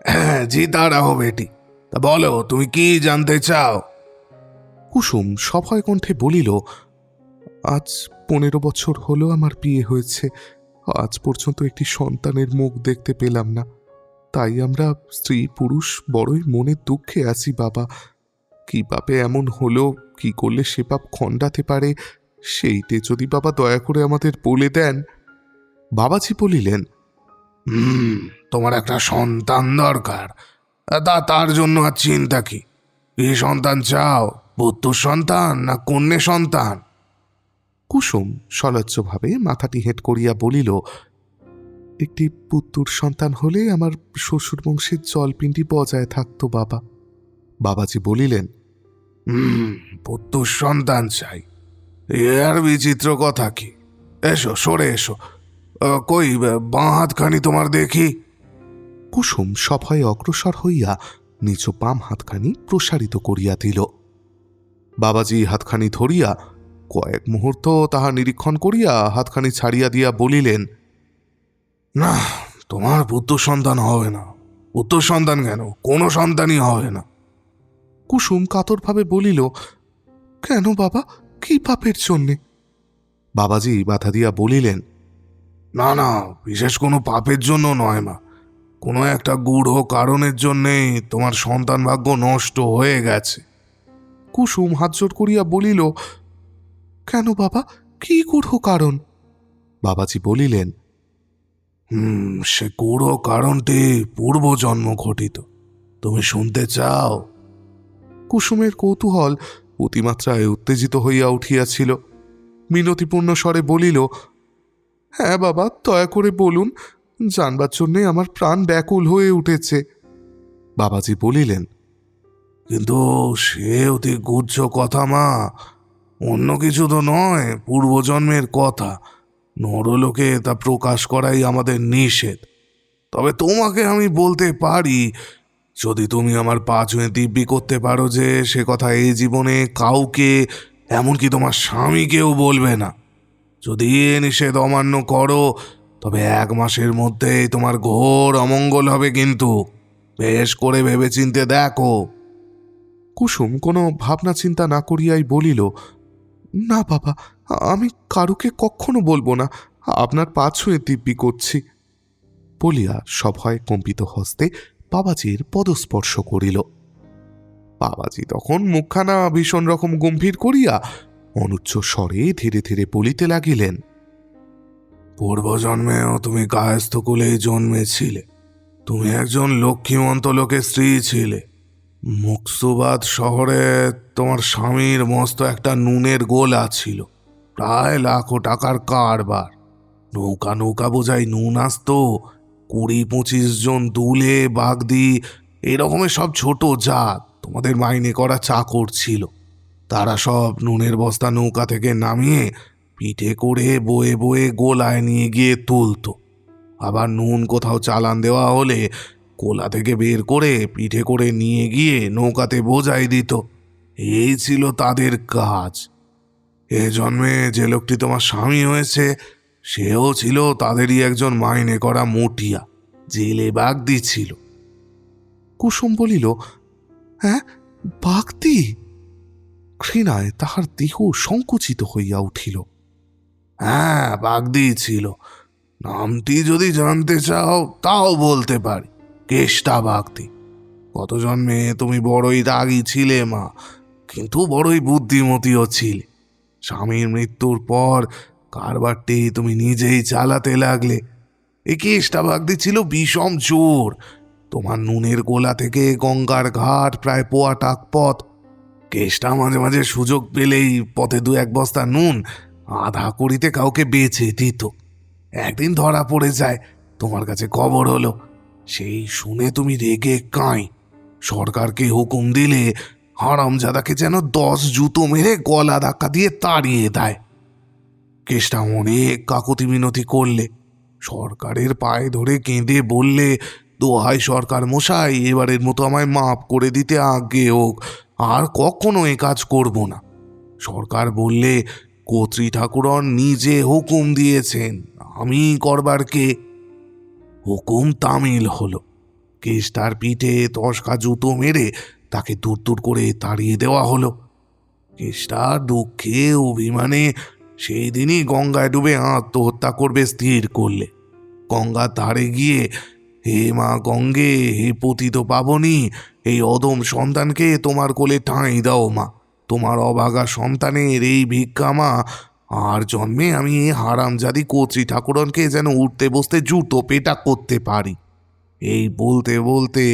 হ্যাঁ, জি দাঁড়াও বেটি, তা বলো তুমি কি জানতে চাও? কুসুম সভয় কণ্ঠে বলিল, আজ 15 বছর হলো আমার বিয়ে হয়েছে। আজ পর্যন্ত একটি সন্তানের মুখ দেখতে পেলাম না। তাই আমরা স্ত্রী পুরুষ বড়ই মনের দুঃখে আছি বাবা। কিভাবে এমন হলো, কি করলে সে পাপ খণ্ডাতে পারে, সেইটে যদি বাবা দয়া করে আমাদের বলে দেন। বাবাজি বলিলেন, তোমার একটা সন্তান দরকার, তার জন্য আর চিন্তা কি? কি সন্তান চাও, পুত্র সন্তান না কন্যা সন্তান? কুসুম সলজ্জভাবে মাথাটি হেঁট করিয়া বলিল, একটি পুত্তুর সন্তান হলে আমার শ্বশুর বংশের জলপিণ্ডি বজায় থাকতো বাবা। বাবাজি বলিলেন, পুত্র সন্তান চাই, আর বিচিত্র কথা কি? এসো, সরে এসো। কই বাঁ হাতখানি তোমার দেখি। কুসুম সভয়ে অগ্রসর হইয়া নিজ বাম হাতখানি প্রসারিত করিয়া দিল। বাবাজি হাতখানি ধরিয়া কয়েক মুহূর্ত তাহা নিরীক্ষণ করিয়া হাতখানি ছাড়িয়া দিয়া বলিলেন, না, তোমার পুত্র সন্তান হবে না। পুত্র সন্তান কেন, কোনো সন্তানই হবে না। কুসুম কাতরভাবে বলিল, কেন বাবা, কি পাপের জন্যে? বাবাজি বাধা দিয়া বলিলেন, না না, বিশেষ কোনো পাপের জন্য নয় মা, কোনো একটা গূঢ় কারণের জন্যেই তোমার সন্তান ভাগ্য নষ্ট হয়ে গেছে। কুসুম হাতজোড় করিয়া বলিল, কেন বাবা, কি গূঢ় কারণ? বাবাজি বলিলেন, সে গূঢ় কারণটি পূর্বজন্ম ঘটিত। তুমি শুনতে চাও? কুসুমের কৌতূহল অতিমাত্রায় উত্তেজিত হইয়া উঠিয়াছিল। মিনতিপূর্ণ স্বরে বলিল, হ্যাঁ বাবা, দয়া করে বলুন, জানবার জন্যে আমার প্রাণ ব্যাকুল হয়ে উঠেছে। বাবাজি বলিলেন, কিন্তু সে অতি গুহ্য কথা মা, অন্য কিছু তো নয়, পূর্বজন্মের কথা। নরলোকে তা প্রকাশ করাই আমাদের নিষেধ। তবে তোমাকে আমি বলতে পারি, যদি তুমি আমার পা ছুঁয়ে দিব্যি করতে পারো যে সে কথা এই জীবনে কাউকে, এমনকি তোমার স্বামীকেও বলবে না, যদি এ নিষেধ অমান্য করো, তবে 1 মাসের মধ্যেই তোমার ঘোর অমঙ্গল হবে। কিন্তু বেশ করে ভেবেচিন্তে দেখো। কুসুম কোনো ভাবনা চিন্তা না করিয়াই বলিল, না বাবা, আমি কারুকে কখনো বলবো না, আপনার পা ছুঁয়ে দিব্যি করছি। বলিয়া সভয়ে কম্পিত হস্তে বাবাজির পদস্পর্শ করিল। বাবাজি তখন মুখখানা ভীষণ রকম গম্ভীর করিয়া অনুচ্চ স্বরে ধীরে ধীরে বলিতে লাগিলেন, পূর্বজন্মেও তুমি কায়স্থ কুলেই জন্মেছিলে। তুমি একজন লক্ষ্মীমন্ত লোকের স্ত্রী ছিলে। মুকসুবাদ শহরে তোমার স্বামীর মস্ত একটা নুনের গোলা ছিল, প্রায় লাখো টাকার কারবার। নৌকা নৌকা বোঝাই নুন আসতো। 20-25 জন দুলে বাগদি এরকমের সব ছোট জাত তোমাদের মাইনে করা চাকর ছিল। তারা সব নুনের বস্তা নৌকা থেকে নামিয়ে পিঠে করে বয়ে বয়ে গোলায় নিয়ে গিয়ে তুলতো। আবার নুন কোথাও চালান দেওয়া হলে কোলা থেকে বের করে পিঠে করে নিয়ে গিয়ে নৌকাতে বোঝাই দিত। এই ছিল তাদের কাজ। এ জন্মে যে লোকটি তোমার স্বামী হয়েছে, সেও ছিল তাদেরই একজন মাইনে করা মটিয়া, জেলে বাগদি ছিল। কুসুম বলিল, হ্যাঁ, বাগদি? ঘৃণায় তাহার দেহ সংকুচিত হইয়া উঠিল। হ্যাঁ, বাগদি ছিল। নামটি যদি জানতে চাও তাও বলতে পারি, কেষ্টা বাগদি। কত জন্মে তুমি বড়ই রাগী ছিলে মা, কিন্তু বড়ই বুদ্ধিমতীও ছিলে। স্বামীর মৃত্যুর পর কারবারটি তুমি নিজেই চালাতে লাগলে। এই কেষ্টা বাগদি ছিল বিষম চোর। তোমার নুনের গোলা থেকে গঙ্গার ঘাট প্রায় পোয়াটাক পথ। কেষ্টা মাঝে মাঝে সুযোগ পেলেই পথে 2-1 বস্তা নুন আধা করিতে কাউকে বেচে দিত। একদিন ধরা পড়ে যায়, তোমার কাছে খবর হলো, সেই শুনে তুমি রেগে কাঁই। সরকারকে হুকুম দিলে হারামজাদাকে যেন 10 জুতো মেরে গলা ধাক্কা দিয়ে তাড়িয়ে দেয়। কেসটা অনেক কাকুতি মিনতি করলে, সরকারের পায়ে ধরে কেঁদে বললে, দোহাই সরকার মশাই, এবারের মতো আমায় মাফ করে দিতে আজ্ঞে হোক, আর কখনো এ কাজ করব না। সরকার বললে, কর্ত্রী ঠাকুরন নিজে হুকুম দিয়েছেন, আমি করবার কে? হুকুম তামিল হলো। কেষ্টার পিঠে 10 জুতো মেরে তাকে দূর দূর করে তাড়িয়ে দেওয়া হলো। কেষ্টার দুঃখে অভিমানে সেই দিনই গঙ্গায় ডুবে আত্মহত্যা করবে স্থির করলে। গঙ্গার ধারে গিয়ে, হে মা গঙ্গে, হে পতিত পাবনী, এই অদম সন্তানকে তোমার কোলে ঠাঁই দাও মা। তোমার অভাগা সন্তানের এই ভিক্ষা মা, আর জন্মে আমি এই হারামজাদি কর্ত্রী ঠাকুরনকে যেন উঠতে বসতে জুতো পেটা করতে পারি। এই বলতে বলতে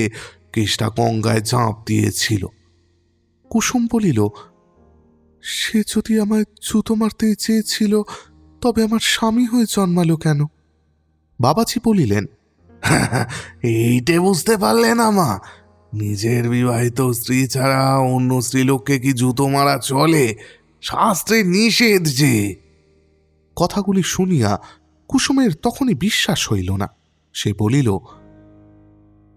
কেষ্টা গঙ্গায় ঝাঁপ দিয়েছিল। কুসুম বলিল, সে যদি আমায় জুতো মারতে চেয়েছিল, তবে আমার স্বামী হয়ে জন্মালো কেন? বাবাজি বলিলেন, এইটে বুঝতে পারলে না মা? নিজের বিবাহিত স্ত্রী ছাড়া অন্য স্ত্রীলোককে কি জুতো মারা চলে? শাস্ত্রে নিষেধ যে। কথাগুলি শুনিয়া কুসুমের তখনই বিশ্বাস হইল না। সে বলিল,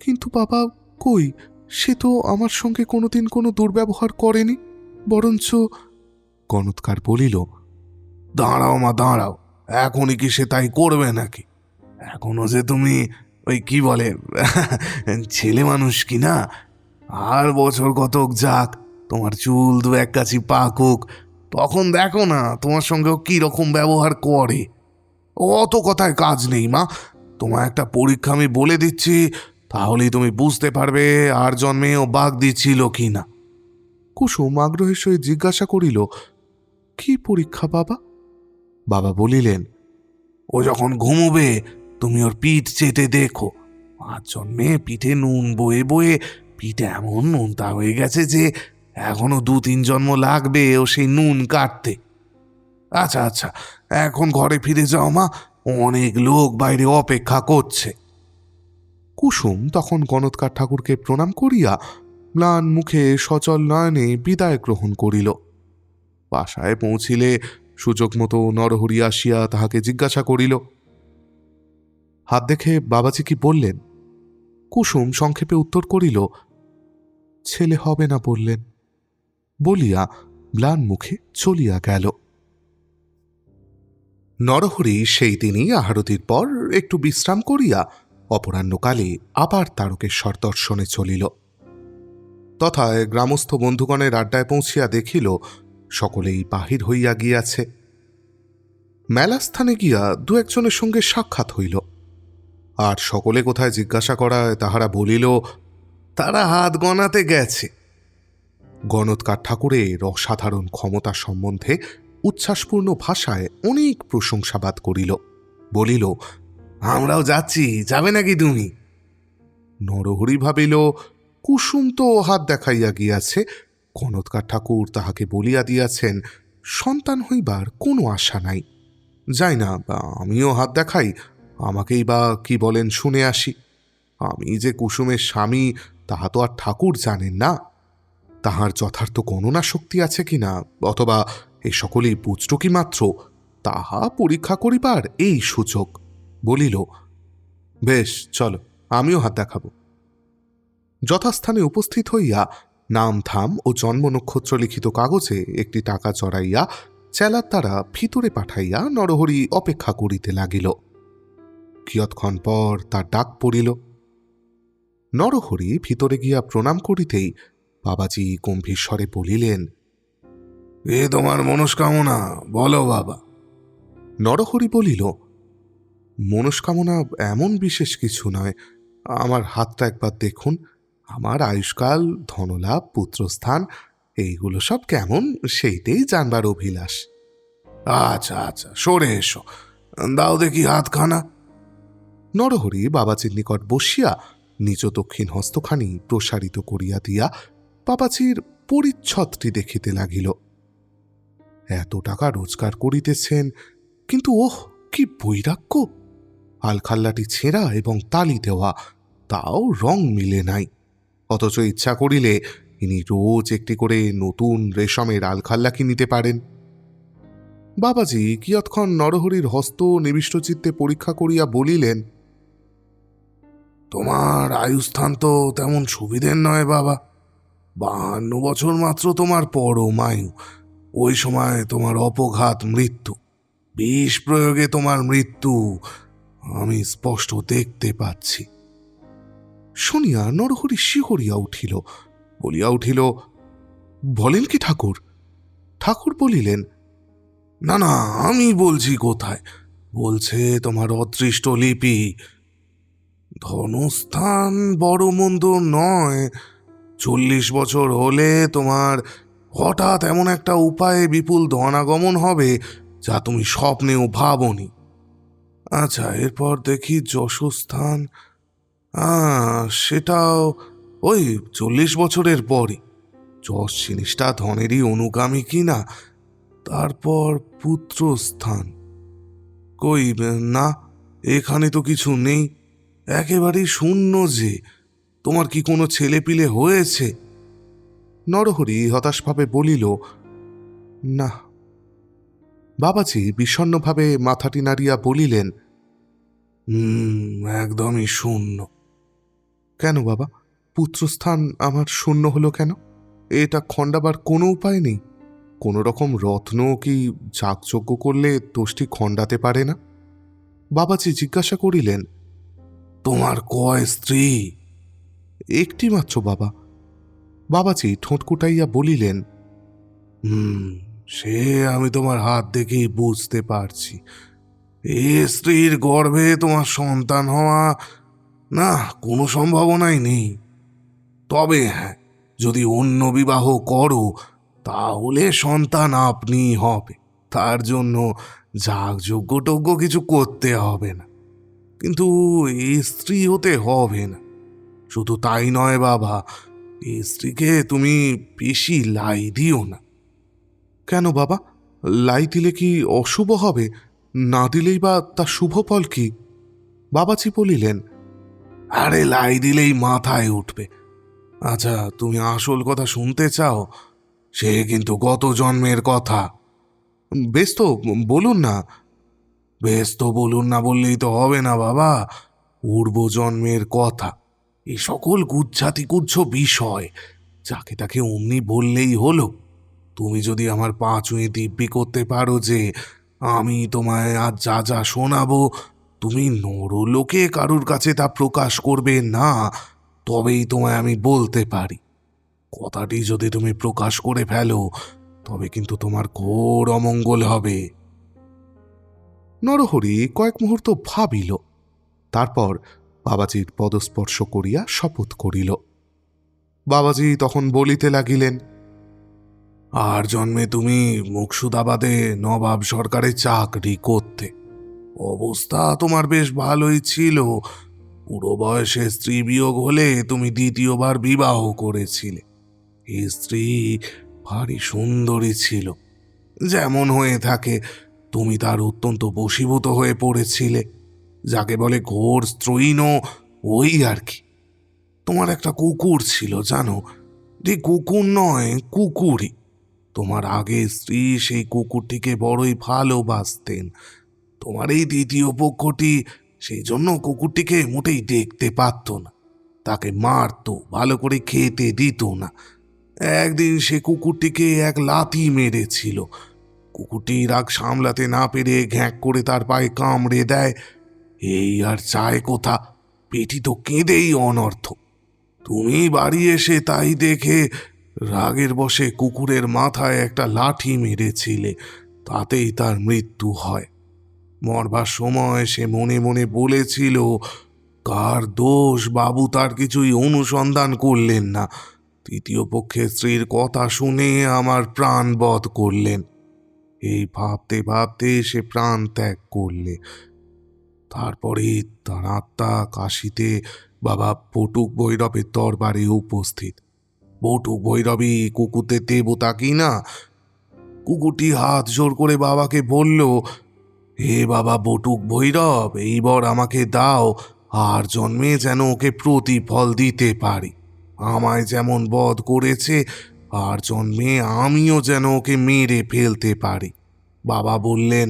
কিন্তু বাবা, কই, সে তো আমার সঙ্গে কোনোদিন কোনো দুর্ব্যবহার করেনি, বরঞ্চ। গণৎকার বলিল, দাঁড়াও মা দাঁড়াও, এখনই কি সে তাই করবে নাকি? এখনো যে তুমি ওই কি বলে ছেলে মানুষ কি না? আর বছর কতক যাক, তোমার চুল 2-1 কাছি পাকুক, তখন দেখো না তোমার সঙ্গেও কি রকম ব্যবহার করে। অত কথায় কাজ নেই মা, তোমার একটা পরীক্ষা আমি বলে দিচ্ছি, তাহলেই তুমি বুঝতে পারবে আর জন্মে ও বাঘ দিচ্ছিল কি না। কুসুম আগ্রহের সহিত জিজ্ঞাসা করিল, কি পরীক্ষা বাবা? বাবা বলিলেন, ও যখন ঘুমোবে তুমি ওর পিঠ চেটে দেখো, আর জন্মে পিঠে নুন বয়ে বয়ে পিঠ এমন নুনতা হয়ে গেছে যে এখনো 2-3 জন্ম লাগবে ও সেই নুন কাটতে। আচ্ছা আচ্ছা, এখন ঘরে ফিরে যাও মা, অনেক লোক বাইরে অপেক্ষা করছে। কুসুম তখন গণৎকার ঠাকুরকে প্রণাম করিয়া ম্লান মুখে সচল নয়নে বিদায় গ্রহণ করিল। বাসায় পৌঁছিলে সুযোগ মতো নরহরি আসিয়া তাহাকে জিজ্ঞাসা করিল। হাত দেখে বাবাজি কি বললেন? কুসুম সংক্ষেপে উত্তর করিল, ছেলে হবে না বললেন, বলিয়া ম্লান মুখে চলিয়া গেল। নরহরি সেই দিনই আহারতির পর একটু বিশ্রাম করিয়া অপরাহ্নকালে আবার তারকেশ্বর দর্শনে চলিল। তথায় গ্রামস্থ বন্ধুগণের আড্ডায় পৌঁছিয়া দেখিল সকলেই বাহির হইয়া গিয়াছে। মেলাস্থানে গিয়া 2-1জনের সঙ্গে সাক্ষাৎ হইল, আর সকলে কোথায় জিজ্ঞাসা করায় তাহারা বলিল, তারা হাত গনাতে গেছে। গণৎকার ঠাকুরের অসাধারণ ক্ষমতা সম্বন্ধে উচ্ছ্বাসপূর্ণ ভাষায় অনেক প্রশংসাবাদ করিল। বলিল, আমরাও যাচ্ছি, যাবে নাকি তুমি? নরহরি ভাবিল, কুসুম তো হাত দেখাইয়া গিয়াছে, গণৎকার ঠাকুর তাহাকে বলিয়া দিয়াছেন সন্তান হইবার কোনো আশা নাই। যাই না, আমিও হাত দেখাই, আমাকেই বা কি বলেন শুনে আসি। আমি যে কুসুমের স্বামী তাহা তো আর ঠাকুর জানেন না। তাহার যথার্থ গণনা শক্তি আছে কিনা, অথবা এ সকলেই পুত্রকি মাত্র, তাহা পরীক্ষা করিবার এই সুযোগ। বলিল, বেশ চলো, আমিও হাত দেখাব। যথাস্থানে উপস্থিত হইয়া নাম ধাম ও জন্ম নক্ষত্র লিখিত কাগজে একটি টাকা চড়াইয়া চেলার দ্বারা ভিতরে পাঠাইয়া নরহরি অপেক্ষা করিতে লাগিল। কিয়ৎক্ষণ পর তার ডাক পড়িল। নরহরি ভিতরে গিয়া প্রণাম করিতেই বাবাজি গম্ভীর স্বরে বলিলেন, এ তোমার মনস্কামনা বলো বাবা। নরহরি বলিল, মনস্কামনা এমন বিশেষ কিছু নয়, আমার হাতটা একবার দেখুন। আমার আয়ুষ্কাল, ধনলাভ, পুত্রস্থান এইগুলো সব কেমন সেইটাই জানবার অভিলাষ। আচ্ছা আচ্ছা, সরে এসো, দাও দেখি হাতখানা। নরহরি বাবাজির নিকট বসিয়া নিজ দক্ষিণ হস্তখানি প্রসারিত করিয়া দিয়া বাবাজির পরিচ্ছদটি দেখিতে লাগিল। এত টাকা রোজগার করিতেছেন, কিন্তু ওহ, কি বৈরাগ্য! আলখাল্লাটি ছেঁড়া এবং তালি দেওয়া, তাও রং মিলে নাই। অথচ ইচ্ছা করিলে ইনি রোজ একটি করে নতুন রেশমের আলখাল্লা কিনিতে পারেন। বাবাজি কিয়ৎক্ষণ নরহরির হস্ত নিবিষ্টচিত্তে পরীক্ষা করিয়া বলিলেন, তোমার আয়ুস্থান তো তেমন সুবিধের নয় বাবা। 52 বছর মাত্র তোমার পরম আয়ু। ওই সময় তোমার অপঘাত মৃত্যু, বিষ প্রয়োগে তোমার মৃত্যু আমি স্পষ্ট দেখতে পাচ্ছি। শুনিয়া নরহরি শিহরিয়া উঠিল, বলিয়া উঠিল, বলেন কি ঠাকুর? ঠাকুর বলিলেন, না না, আমি বলছি কোথায়, বলছে তোমার অদৃষ্ট লিপি। ধনস্থান বড় মন্দ নয়, 40 বছর হলে তোমার হঠাৎ এমন একটা উপায়ে বিপুল ধনাগমন হবে যা তুমি স্বপ্নেও ভাবনি। আচ্ছা, এরপর দেখি যশস্থান, সেটাও ওই 40 বছরের পরই। যশ জিনিসটা ধনেরই অনুগামী কিনা। তারপর পুত্রস্থান, কই না, এখানে তো কিছু নেই, একেবারেই শূন্য যে। তোমার কি কোনো ছেলেপিলে হয়েছে? নরহরি হতাশভাবে বলিল, না। বাবাজি বিষণ্ণভাবে মাথাটি নাড়িয়া বলিলেন, একদমই শূন্য। কেন বাবা, পুত্রস্থান আমার শূন্য হলো কেন? এটা খণ্ডাবার কোনো উপায় নেই? কোনো রকম রত্ন কি যাগযজ্ঞ করলে দোষটি খণ্ডাতে পারে না? বাবাজি জিজ্ঞাসা করিলেন, তোমার কয় স্ত্রী? একটি মাত্র বাবা। বাবাজি ঠোঁট কুটাইয়া বলিলেন, সে আমি তোমার হাত দেখেই বুঝতে পারছি। এ স্ত্রীর গর্ভে তোমার সন্তান হওয়া, না, কোনো সম্ভাবনাই নেই। তবে হ্যাঁ, যদি অন্য বিবাহ করো তাহলে সন্তান আপনিই হবে। তার জন্য যাগযজ্ঞ টজ্ঞ কিছু করতে হবে না। কিন্তু এই স্ত্রী হতে হবে না। শুধু তাই নয় বাবা, এই স্ত্রীকে তুমি বেশি লাই দিও না। কেন বাবা, লাই দিলে কি অশুভ হবে? না দিলেই বা তা শুভ ফল কি? বাবাজি বলিলেন, আরে লাই দিলেই মাথায় উঠবে। আচ্ছা, তুমি আসল কথা শুনতে চাও? সে কিন্তু গত জন্মের কথা। বেশ তো, বলুন না। বেশ তো বলুন না বললেই তো হবে না বাবা, পূর্বজন্মের কথা। এই সকল গুচ্ছাতিগুচ্ছ বিষয় যাকে তাকে অমনি বললেই হলো। তুমি যদি আমার পা ছুঁয়ে দিব্যি করতে পারো যে আমি তোমায় আজ যা যা শোনাবো তুমি নরলোকে কারুর কাছে তা প্রকাশ করবে না, তবেই তোমায় আমি বলতে পারি। কথাটি যদি তুমি প্রকাশ করে ফেলো তবে কিন্তু তোমার ঘোর অমঙ্গল হবে। নরহরি কয়েক মুহূর্ত ভাবিল, তারপর বাবাজির পদস্পর্শ করিয়া শপথ করিল। বাবাজি তখন বলিতে লাগিলেন, আর জন্মে তুমি মুকসুদাবাদে নবাব সরকারে চাকরি করতে। অবস্থা তোমার বেশ ভালোই ছিল। পুরো বয়সে স্ত্রী বিয়োগ হলে তুমি দ্বিতীয়বার বিবাহ করেছিলে। এই স্ত্রী ভারী সুন্দরী ছিল, যেমন হয়ে থাকে। তুমি তার অত্যন্ত বশীভূত হয়ে পড়েছিলে, যাকে বলে ঘোর স্ত্রৈণ, ওই আর কি। তোমার একটা কুকুর ছিল জানো, ঠিক কুকুর নয়, কুকুরই। তোমার আগে স্ত্রী সেই কুকুরটিকে বড়ই ভালোবাসতেন। তোমার এই দ্বিতীয় পক্ষটি সেই জন্য কুকুরটিকে মোটেই দেখতে পারত না, তাকে মারতো, ভালো করে খেতে দিত না। একদিন সে কুকুরটিকে এক লাথি মেরেছিল। কুকুরটি রাগ সামলাতে না পেরে ঘ্যাঁক করে তার পায়ে কামড়ে দেয়। এই আর চায় কোথা, পেটি তো কেঁদেই অনর্থ। তুমি বাড়ি এসে তাই দেখে রাগের বশে কুকুরের মাথায় একটা লাঠি মেরেছিলে, তাতেই তার মৃত্যু হয়। মরবার সময় সে মনে মনে বলেছিল, কার দোষ বাবু তার কিছুই অনুসন্ধান করলেন না, তৃতীয় পক্ষের স্ত্রীর কথা শুনে আমার প্রাণ বধ করলেন। এই ভাবতে ভাবতে সে প্রাণ ত্যাগ করলে। তারপরে তার আত্মা কাশীতে বাবা বটুক ভৈরবের দরবারে উপস্থিত। বটুক ভৈরবী কুকুরদের দেবতা কি না। কুকুরটি হাত জোর করে বাবাকে বলল, হে বাবা বটুক ভৈরব, এইবার আমাকে দাও, আর জন্মে যেন ওকে প্রতিফল দিতে পারি। আমায় যেমন বধ করেছে, আর জন্মে আমিও যেন ওকে মেরে ফেলতে পারি। বাবা বললেন,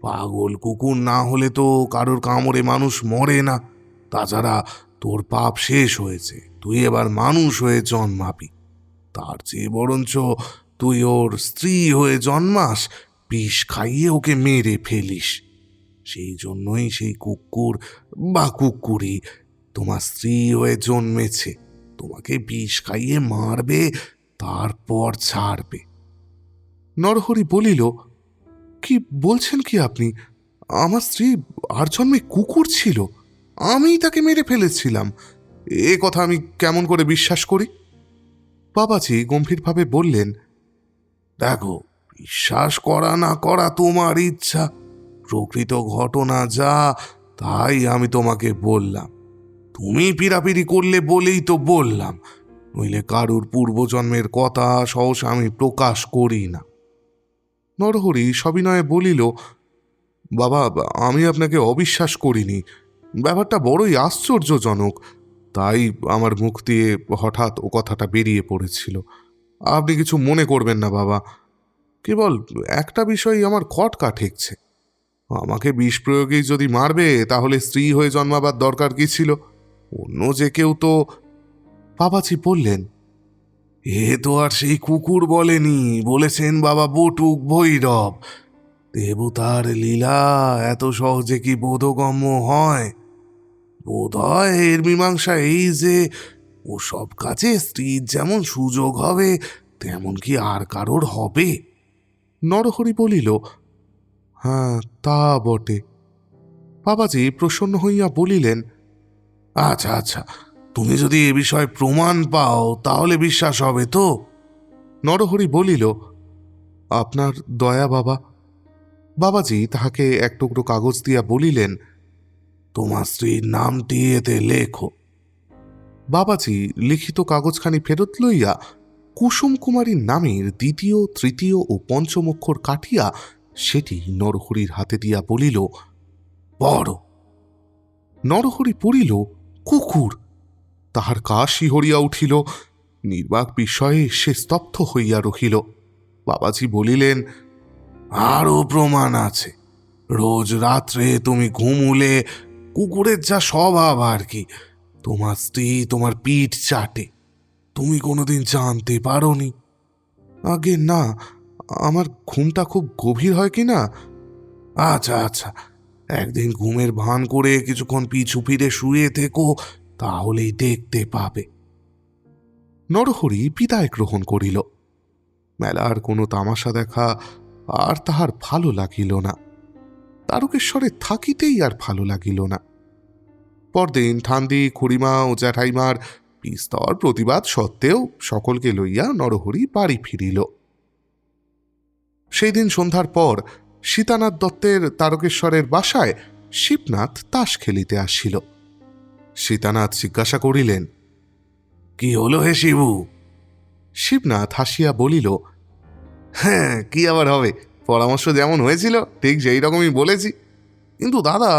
পাগল কুকুর না হলে তো কারোর কামড়ে মানুষ মরে না। তাছাড়া তোর পাপ শেষ হয়েছে, তুই এবার মানুষ হয়ে জন্মাবি। তার চেয়ে বরঞ্চ তুই ওর স্ত্রী হয়ে জন্মাস, বিষ খাইয়ে ওকে মেরে ফেলিস। সেই জন্যই সেই কুকুর বা কুকুরি তোমার স্ত্রী হয়ে জন্মেছে, তোমাকে বিষ খাইয়ে মারবে, তারপর ছাড়বে। নরহরি বলিল, কি বলছেন কি আপনি? আমার স্ত্রী আর জন্মে কুকুর ছিল, আমিই তাকে মেরে ফেলেছিলাম। এ কথা আমি কেমন করে বিশ্বাস করি? বাবাজি গম্ভীরভাবে বললেন, দেখো, বিশ্বাস করা না করা তোমার ইচ্ছা। প্রকৃত ঘটনা যা, তাই আমি তোমাকে বললাম। তুমি পিড়াপিড়ি করলে বলেই তো বললাম, নইলে কারুর পূর্বজন্মের কথা সহসা আমি প্রকাশ করি না। নরহরি সবিনয়ে বলিল, বাবা, আমি আপনাকে অবিশ্বাস করিনি। ব্যাপারটা বড়ই আশ্চর্যজনক, তাই আমার মুখ দিয়ে হঠাৎ ও কথাটা বেরিয়ে পড়েছিল। আপনি কিছু মনে করবেন না বাবা। কেবল একটা বিষয় আমার খটকা ঠেকছে। আমাকে বিষ প্রয়োগেই যদি মারবে, তাহলে স্ত্রী হয়ে জন্মাবার দরকার কি ছিল? অন্য যে কেউ তো। বাবাজি বললেন, এ তো আর সেই কুকুর বলেনি, বলেছেন বাবা বটুক ভৈরব। দেবতার লীলা এত সহজে কি বোধগম্য হয়? বোধ হয় এর মীমাংসা এই যে, ও সব কাজে স্ত্রীর যেমন সুযোগ হবে, তেমন কি আর কারোর হবে? নরহরি বলিল, হ্যাঁ, তা বটে। বাবাজি প্রসন্ন হইয়া বলিলেন, আচ্ছা আচ্ছা, তুমি যদি এ বিষয়ে প্রমাণ পাও তাহলে বিশ্বাস হবে তো? নরহরি বলিল, আপনার দয়া বাবা। বাবাজি তাহাকে এক টুকরো কাগজ দিয়া বলিলেন, তোমার স্ত্রীর নামটি এতে লেখো। বাবাজি লিখিত কাগজখানি ফেরত লইয়া কুসুম কুমারীর নামের দ্বিতীয়, তৃতীয় ও পঞ্চম অক্ষর কাটিয়া সেটি নরহরির হাতে দিয়া বলিল, পড়ো। নরহরি পড়িল, কুকুর। তাহার গা শিহরিয়া উঠিল। নির্বাক বিস্ময়ে সে স্তব্ধ হইয়া রহিল। বাবাজি বলিলেন, আরও প্রমাণ আছে। রোজ রাত্রে তুমি ঘুমুলে কুকুরের যা স্বভাব আর কি, তোমার স্ত্রী তোমার পিঠ চাটে। তুমি কোনোদিন জানতে পারোনি? আগে না, আমার ঘুমটা খুব গভীর হয় কি না। আচ্ছা আচ্ছা, একদিন ঘুমের ভান করে কিছুক্ষণ পিছু ফিরে শুয়ে থেকো, তাহলেই দেখতে পাবে। নরহরি বিদায় গ্রহণ করিল। মেলার কোনো তামাশা দেখা আর তাহার ভালো লাগিল না। তারকেশ্বরে থাকিতেই আর ভালো লাগিল না। পরদিন ঠান্দি, খুড়িমা ও জ্যাঠাইমার বিস্তর প্রতিবাদ সত্ত্বেও সকলকে লইয়া নরহরি বাড়ি ফিরিল। সেই দিন সন্ধ্যার পর সীতানাথ দত্তের তারকেশ্বরের বাসায় শিবনাথ তাস খেলিতে আসিল। সীতানাথ জিজ্ঞাসা করিলেন, কি হলো হে শিবু? শিবনাথ হাসিয়া বলিল, হ্যাঁ, কি আবার হবে, পরামর্শ যেমন হয়েছিল ঠিক সেই রকমই বলেছি। কিন্তু দাদা,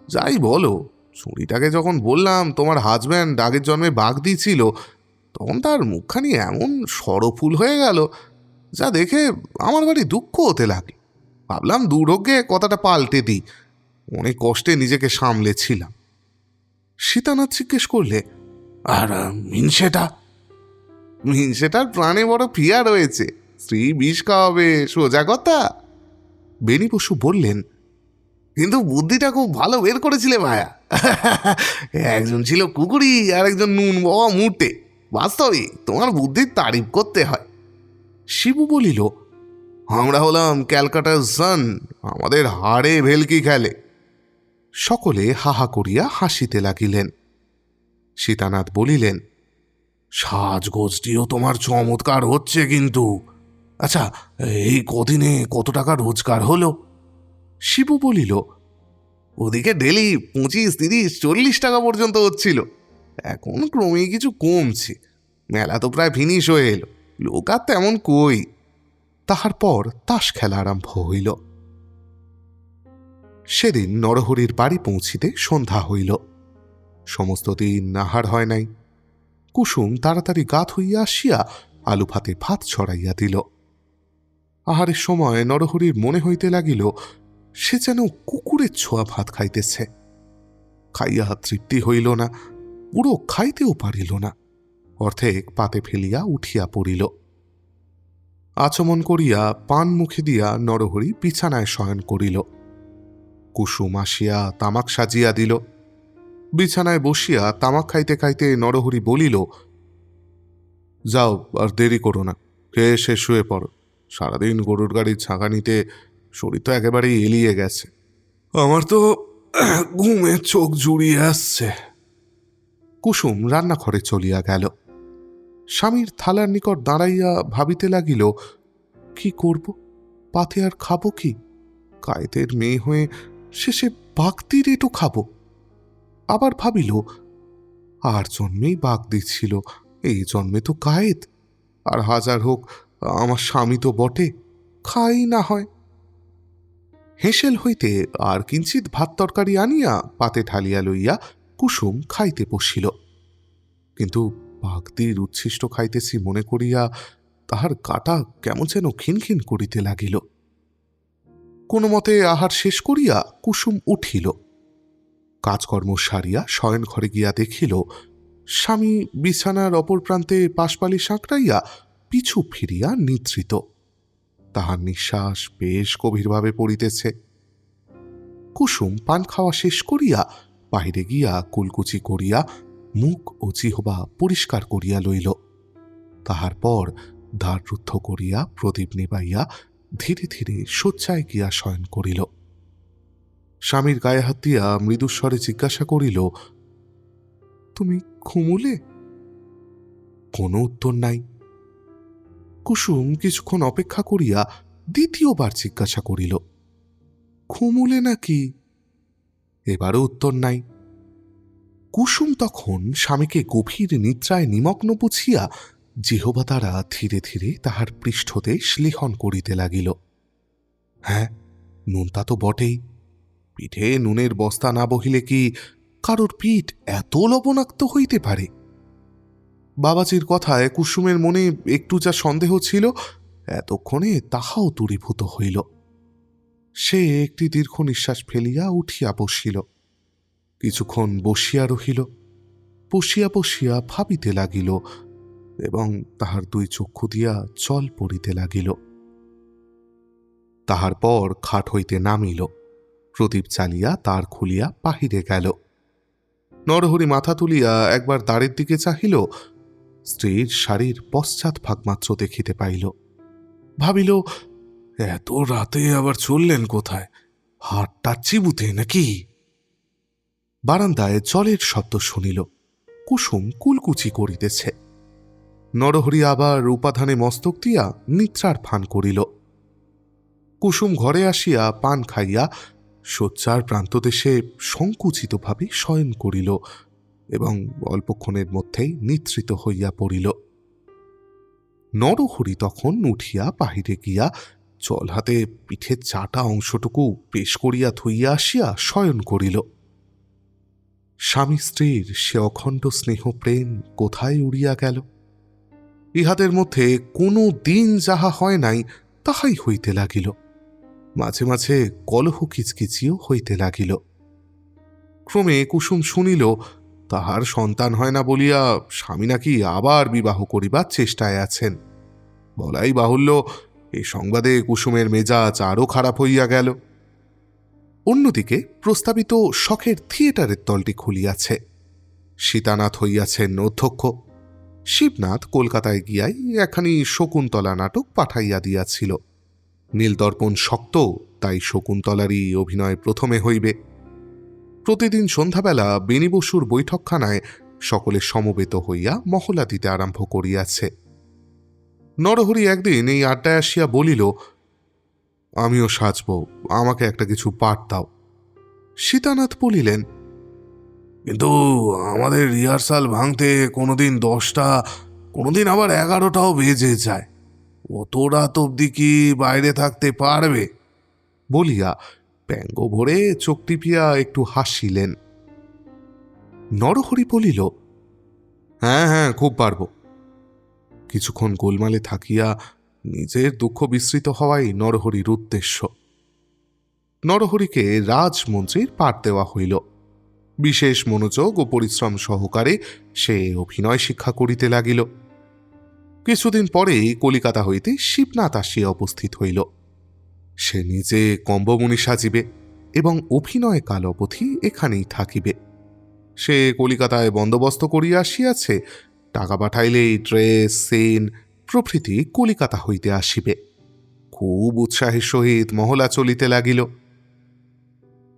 যাই বলো, চুরিটাকে যখন বললাম তোমার হাজব্যান্ড আগের জন্মে বাঘ দিয়েছিল, তখন তার মুখখানি এমন সরফুল হয়ে গেল, যা দেখে আমার বাড়ি দুঃখ হতে লাগে। ভাবলাম দুর্ভাগ্যে কথাটা পাল্টে দিই। অনেক কষ্টে নিজেকে সামলেছিলাম। সীতানাথ জিজ্ঞেস করলে, আর মিনসেটা? মিনসেটার প্রাণে বড় ফিয়া রয়েছে, স্ত্রী বিষ খাওয়াবে, সোজা কথা। বেনি বসু বললেন, কিন্তু বুদ্ধিটা খুব ভালো বের করেছিলে ভায়া। একজন ছিল কুকুরি আর একজন নুন বাবা মুটে। বাস্তবে তোমার বুদ্ধির তারিফ করতে হয়। শিবু বলিল, আমরা হলাম ক্যালকাটার সান, আমাদের হাড়ে ভেলকি খেলে। সকলে হাহা করিয়া হাসিতে লাগিলেন। সীতানাথ বলিলেন, সাজগোজটিও তোমার চমৎকার হচ্ছে কিন্তু। আচ্ছা, এই কদিনে কত টাকা রোজগার হলো? শিবু বলিল, ওদিকে ডেলি 25, 30, 40 টাকা পর্যন্ত হচ্ছিল। এখন ক্রমেই কিছু কমছে। মেলা তো প্রায় ফিনিশ হয়ে এলো, লোক আর তেমন কই। তাহার পর তাস খেলা আরম্ভ হইল। সেদিন নরহরির বাড়ি পৌঁছিতে সন্ধ্যা হইল। সমস্ত দিন আহার হয় নাই। কুসুম তাড়াতাড়ি গা ধুইয়া আসিয়া আলু ভাতে ভাত ছড়াইয়া দিল। আহারের সময় নরহরির মনে হইতে লাগিল সে যেন কুকুরের ছোঁয়া ভাত খাইতেছে। খাইয়া তৃপ্তি হইল না, পুরো খাইতেও পারিল না। অর্ধেক পাতে ফেলিয়া উঠিয়া পড়িল। আচমন করিয়া পান মুখে দিয়া নরহরি বিছানায় শয়ন করিল। কুসুম আসিয়া তামাক সাজিয়া দিল। বিছানায় বসিয়া তামাক খাইতে খাইতে নরহরি বলিল, যাও, আর দেরি করো না, খেয়ে এসে শুয়ে পড়ো। সারাদিন গরুর গাড়ির ঝাঁকানিতে শরীর তো একেবারেই এলিয়ে গেছে। আমার তো ঘুমে চোখ জুড়িয়ে আসছে। কুসুম রান্নাঘরে চলিয়া গেল। স্বামীর থালার নিকট দাঁড়াইয়া ভাবিতে লাগিল, কি করব, পাতে আর খাবো কি? কায়েতের মেয়ে হয়ে শেষে বাগদির এটু খাবো। আবার ভাবিল, আর জন্মেই বাগদি ছিল, এই জন্মে তো কায়েত। আর হাজার হোক আমার স্বামী তো বটে, খাই না হয়। হেঁসেল হইতে আর কিঞ্চিত ভাত তরকারি আনিয়া পাতে ঢালিয়া লইয়া কুসুম খাইতে বসিল। কিন্তু বাগদির উচ্ছিষ্ট খাইতেছি মনে করিয়া তাহার কাটা কেমন যেন খিনখিন করিতে লাগিল। কোনো মতে আহার শেষ করিয়া কুসুম উঠিল। কাজকর্ম সারিয়া শয়ন ঘরে গিয়া দেখিল স্বামী বিছানার অপর প্রান্তে পাশপালি সাঁকড়াইয়া পিছু ফিরিয়া নিদ্রিত। তাহার নিঃশ্বাস বেশ গভীরভাবে পড়িতেছে। কুসুম পান খাওয়া শেষ করিয়া বাহিরে গিয়া কুলকুচি করিয়া মুখ ও জিহ্বা পরিষ্কার করিয়া লইল। তাহার পর দ্বার রুদ্ধ করিয়া প্রদীপ নিবাইয়া ধীরে ধীরে শয্যায় গিয়া শয়ন করিল। স্বামীর গায়ে হাত দিয়া মৃদুস্বরে জিজ্ঞাসা করিল, তুমি ঘুমুলে? কোনো উত্তর নাই। কুসুম কিছুক্ষণ অপেক্ষা করিয়া দ্বিতীয়বার জিজ্ঞাসা করিল, ঘুমুলে নাকি? এবারও উত্তর নাই। কুসুম তখন স্বামীকে গভীর নিদ্রায় নিমগ্ন বুঝিয়া জিহ্বা দ্বারা ধীরে ধীরে তাহার পৃষ্ঠদেশ লিখন করিতে লাগিল। হ্যাঁ, নুনটা তো বটেই। পিঠে নুনের বস্তা না বহিলে কি কারোর পিঠ এত লবণাক্ত হইতে পারে? বাবাজির কথায় কুসুমের মনে একটু যা সন্দেহ ছিল, এতক্ষণে তাহাও দূরীভূত হইল। সে একটি দীর্ঘ নিঃশ্বাস ফেলিয়া উঠিয়া বসিল। কিছুক্ষণ বসিয়া রহিল। বসিয়া বসিয়া ভাবিতে লাগিল এবং তাহার দুই চক্ষু দিয়া জল পড়িতে লাগিল। তাহার পর খাট হইতে নামিল, প্রদীপ চালিয়া তার খুলিয়া বাহিরে গেল। নরহরি মাথা তুলিয়া একবার দ্বারের দিকে চাহিল, স্ত্রীর শাড়ির পশ্চাৎ ভাগমাত্র দেখিতে পাইল। ভাবিল, এত রাতে আবার চললেন কোথায়? হাটটা চিবুতে নাকি? বারান্দায় জলের শব্দ শুনিল। কুসুম কুলকুচি করিতেছে। নরহরি আবার উপাধানে মস্তক দিয়া নিদ্রার ভান করিল। কুসুম ঘরে আসিয়া পান খাইয়া শয্যার প্রান্তদেশে সংকুচিতভাবে শয়ন করিল এবং অল্পক্ষণের মধ্যেই নিদ্রিত হইয়া পড়িল। নরহরি তখন উঠিয়া বাহিরে গিয়া জল হাতে পিঠের চাটা অংশটুকু পেশ করিয়া ধুইয়া আসিয়া শয়ন করিল। স্বামী স্ত্রীর সে অখণ্ড স্নেহ প্রেম কোথায় উড়িয়া গেল? ইহাদের মধ্যে কোনো দিন যাহা হয় নাই তাহাই হইতে লাগিল। মাঝে মাঝে কলহ কিচকিচিও হইতে লাগিল। ক্রমে কুসুম শুনিল তাহার সন্তান হয় না বলিয়া স্বামী নাকি আবার বিবাহ করিবার চেষ্টায় আছেন। বলাই বাহুল্য, এ সংবাদে কুসুমের মেজাজ আরও খারাপ হইয়া গেল। অন্যদিকে প্রস্তাবিত শখের থিয়েটারের দলটি খুলিয়াছে। সীতানাথ হইয়াছেন অধ্যক্ষ। শিবনাথ কলকাতায় গিয়াই একখানি শকুন্তলা নাটক পাঠাইয়া দিয়াছিল। নীলদর্পণ শক্ত, তাই শকুন্তলারই অভিনয় প্রথমে হইবে। প্রতিদিন সন্ধ্যাবেলা বেণী বসুর বৈঠকখানায় সকলে সমবেত হইয়া মহলা দিতে আরম্ভ করিয়াছে। নরহরি একদিন এই আড্ডায় আসিয়া বলিল, আমিও সাজব, আমাকে একটা কিছু পাঠ দাও। সীতানাথ বলিলেন, কিন্তু আমাদের রিহার্সাল ভাঙতে কোনোদিন 10টা, কোনোদিন আবার 11টাও বেজে যায়। অত রাত অবধি কি বাইরে থাকতে পারবে? বলিয়া ব্যঙ্গ ভরে চোখ টিপিয়া একটু হাসিলেন। নরহরি বলিল, হ্যাঁ হ্যাঁ, খুব পারব। কিছুক্ষণ গোলমালে থাকিয়া নিজের দুঃখ বিস্মৃত হওয়াই নরহরির উদ্দেশ্য। নরহরিকে রাজমন্ত্রীর পাঠ দেওয়া হইল। বিশেষ মনোযোগ ও পরিশ্রম সহকারে সে অভিনয় শিক্ষা করিতে লাগিল। কিছুদিন পরেই কলিকাতা হইতে শিবনাথ আসিয়া উপস্থিত হইল। সে নিজে কম্বমণি সাজিবে এবং অভিনয় কাল অবধি এখানেই থাকিবে। সে কলিকাতায় বন্দোবস্ত করিয়া আসিয়াছে, টাকা পাঠাইলেই ড্রেস, সেন প্রভৃতি কলিকাতা হইতে আসিবে। খুব উৎসাহের সহিত মহলা চলিতে লাগিল।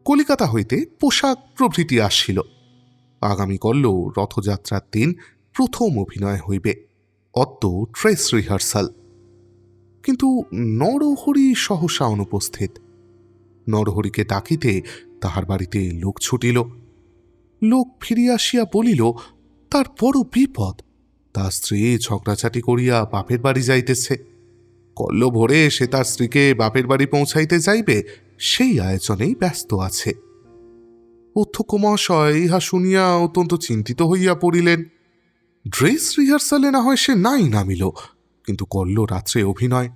কলিকাতা হইতে পোশাক প্রভৃতি আসিল। আগামীকাল রথযাত্রার দিন প্রথম অভিনয় হইবে, অদ্য ড্রেস রিহার্সাল। কিন্তু নরহরি সহসা অনুপস্থিত। নরহরিকে ডাকিতে তাহার বাড়িতে লোক ছুটিল। লোক ফিরিয়া আসিয়া বলিল, তার বড় বিপদ, তার স্ত্রী ঝগড়াঝাটি করিয়া বাপের বাড়ি যাইতেছে। কল্ল ভোরে সে তার স্ত্রীকে বাপের বাড়ি পৌঁছাইতে যাইবে, সেই আয়োজনেই ব্যস্ত আছে। অধ্যক্ষ মহাশয় ইহা শুনিয়া অত্যন্ত চিন্তিত হইয়া পড়িলেন। ড্রেস রিহার্সালে না হয় সে নাই নামিল, কিন্তু কল্ল রাত্রে অভিনয়।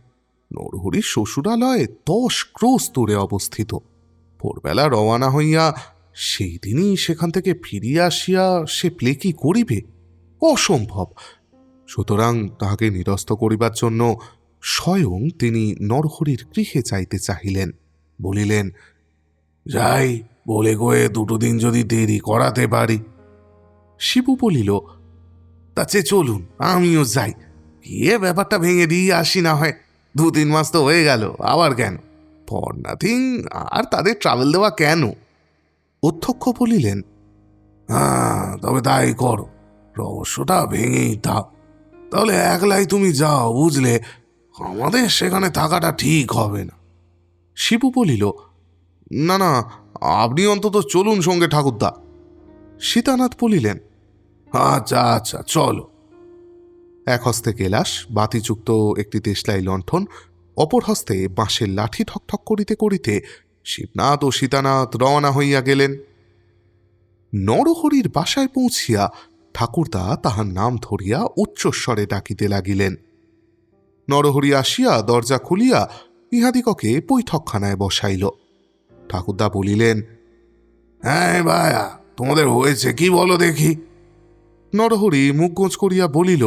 নরহরির শ্বশুরালয় 10 ক্রোশ দূরে অবস্থিত। ভোরবেলা রওয়ানা হইয়া সেই দিনই সেখান থেকে ফিরিয়া আসিয়া সে প্লে কি করিবে? অসম্ভব। সুতরাং তাহাকে নিরস্ত করিবার জন্য স্বয়ং তিনি নরহরির গৃহে যাইতে চাহিলেন। বলিলেন, যাই, বলে কয়ে 2 দিন যদি দেরি করাতে পারি। শিবু বলিল, তা চলুন, আমিও যাই, গিয়ে ব্যাপারটা ভেঙে দিয়ে আসি না হয়। 2-3 মাস তো হয়ে গেল, আবার কেন? ফর নাথিং, আর তাদের ট্রাভেল দেওয়া কেন? অধ্যক্ষ বলিলেন, হ্যাঁ, তবে তাই করো, রহস্যটা ভেঙেই থাক। তাহলে একলাই তুমি যাও, বুঝলে? আমাদের সেখানে থাকাটা ঠিক হবে না। শিবু বলিল, না না, আপনি অন্তত চলুন সঙ্গে ঠাকুরদা। সীতানাথ বলিলেন, আচ্ছা আচ্ছা, চলো। এক হস্তে গেলাস, বাতিযুক্ত একটি দেশলাই লণ্ঠন, অপর হস্তে বাঁশের লাঠি ঠকঠক করিতে করিতে শিবনাথ ও সীতানাথ রওনা হইয়া গেলেন। নরহরির বাসায় পৌঁছিয়া ঠাকুরদা তাহার নাম ধরিয়া উচ্চস্বরে ডাকিতে লাগিলেন। নরহরি আসিয়া দরজা খুলিয়া ইহাদিগকে বৈঠকখানায় বসাইল। ঠাকুরদা বলিলেন, হ্যাঁ ভায়া, তোমাদের হয়েছে কি বলো দেখি? নরহরি মুখ গোঁজ করিয়া বলিল,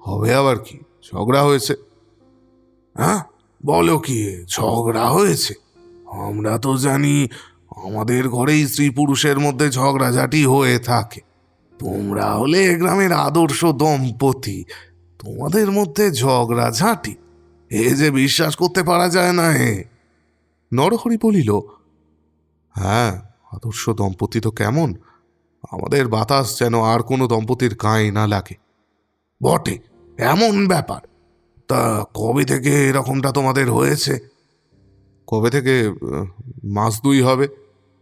হবে আবার কি, ঝগড়া হয়েছে। হ্যাঁ, বলো কি, ঝগড়া হয়েছে? আমরা তো জানি আমাদের ঘরেই স্ত্রী পুরুষের মধ্যে ঝগড়াঝাটি হয়ে থাকে। তোমরা হলে গ্রামের আদর্শ দম্পতি, তোমাদের মধ্যে ঝগড়াঝাটি, এ যে বিশ্বাস করতে পারা যায় না। নরহরি বলিল, হ্যাঁ, আদর্শ দম্পতি তো কেমন, আমাদের বাতাস যেন আর কোনো দম্পতির গায়ে না লাগে। বটে, এমন ব্যাপার? তা কবে থেকে এরকমটা তোমাদের হয়েছে? কবে থেকে? মাস 2 হবে,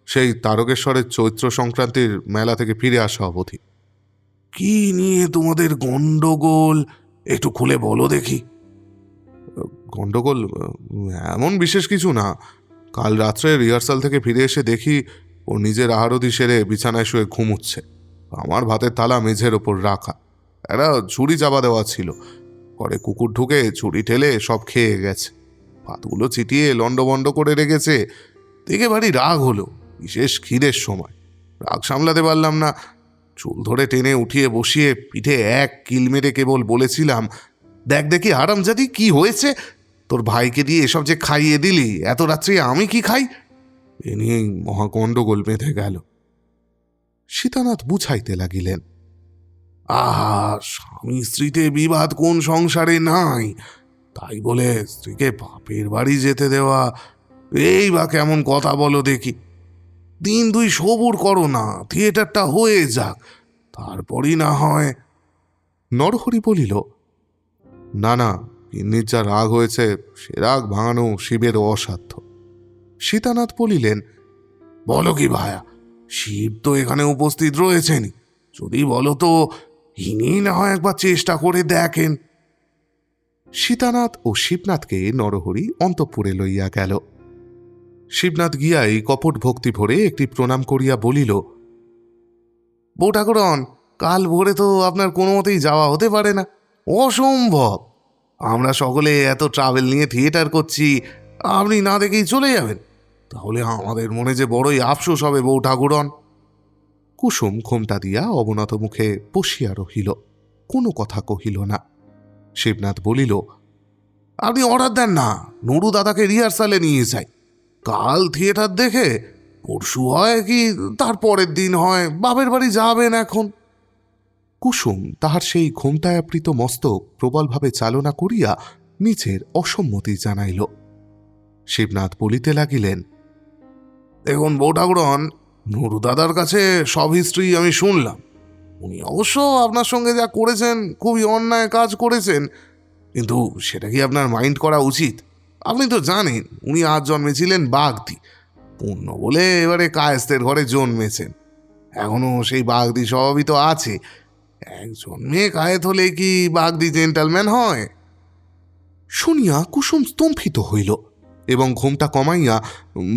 সেই তারকেশ্বরের চৈত্র সংক্রান্তির মেলা থেকে ফিরে আসা অবধি। কি নিয়ে তোমাদের গন্ডগোল, একটু খুলে বলো দেখি। গন্ডগোল এমন বিশেষ কিছু না। কাল রাত্রে রিহার্সাল থেকে ফিরে এসে দেখি ও নিজের আহারদি সেরে বিছানায় শুয়ে ঘুমুচ্ছে। আমার ভাতের থালা মেঝের ওপর রাখা, একটা ঝুড়ি চাপা দেওয়া ছিল, ঘরে কুকুর ঢুকে ঝুড়ি ঠেলে সব খেয়ে গেছে। ভাতগুলো চিটিয়ে লন্ডভন্ড করে রেখেছে। দেখে ভারী রাগ হলো, বিশেষ খিদের সময়। রাগ সামলাতে পারলাম না, চুল ধরে টেনে উঠিয়ে বসিয়ে পিঠে এক কিল মেরে কেবল বলেছিলাম, দেখ দেখি হারামজাদি, কি হয়েছে? তোর ভাইকে দিয়ে এসব যে খাইয়ে দিলি, এত রাত্রে আমি কি খাই? এ নিয়েই মহাগণ্ডগোল বেঁধে গেল। সীতানাথ বুঝাইতে লাগিলেন, আহা, স্বামী স্ত্রীতে বিবাদ কোন সংসারে নাই? তাই বলে স্ত্রীকে বাপের বাড়ি যেতে দেওয়া, এই বা কেমন কথা বলো দেখি? 1-2 সবুর করো না, থিয়েটারটা হয়ে যাক, তারপরই না হয়। নরহরি বলিল, না না, গিন্নির যা রাগ হয়েছে, সে রাগ ভাঙানো শিবেরও অসাধ্য। সীতানাথ বলিলেন, বলো কি ভায়া, শিব তো এখানে উপস্থিত রয়েছেনই, যদি বলো তো ইনি না হয় একবার চেষ্টা করে দেখেন। সীতানাথ ও শিবনাথকে নরহরি অন্তঃপুরে লইয়া গেল। শিবনাথ গিয়াই কপট ভক্তি ভরে একটি প্রণাম করিয়া বলিল, বউ ঠাকুরন, কাল ভোরে তো আপনার কোনো মতেই যাওয়া হতে পারে না, অসম্ভব। আমরা সকলে এত ট্রাভেল নিয়ে থিয়েটার করছি, আপনি না দেখেই চলে যাবেন, তাহলে আমাদের মনে যে বড়ই আফসোস হবে বউ ঠাকুরন। কুসুম ঘোমটা দিয়া অবনত মুখে বসিয়া রহিল, কোনো কথা কহিল না। শিবনাথ বলিল, আপনি অর্ডার দেন না, নুরু দাদাকে রিহার্সালে নিয়ে যাই। কাল থিয়েটার দেখে পরশু হয় কি তার পরের দিন হয় বাপের বাড়ি যাবেন এখন। কুসুম তাহার সেই ঘোমটায়াবৃত মস্তক প্রবলভাবে চালনা করিয়া নিজের অসম্মতি জানাইল। শিবনাথ বলিতে লাগিলেন, দেখুন বউ ঠাকুরন, নুরু দাদার কাছে সব হিস্ট্রি আমি শুনলাম। উনি অবশ্য আপনার সঙ্গে যা করেছেন খুবই অন্যায় কাজ করেছেন, কিন্তু সেটা কি আপনার মাইন্ড করা উচিত? আপনি তো জানেন উনি আজ জন্মেছিলেন বাগদি, পুণ্য বলে এবারে কায়েস্তের ঘরে জন্মেছেন। এখনো সেই বাগদি স্বভাবই তো আছে। একজন মেয়ে কায়েত হলে কি বাগদি জেন্টালম্যান হয়? শুনিয়া কুসুম স্তম্ভিত হইল এবং ঘোমটা কমাইয়া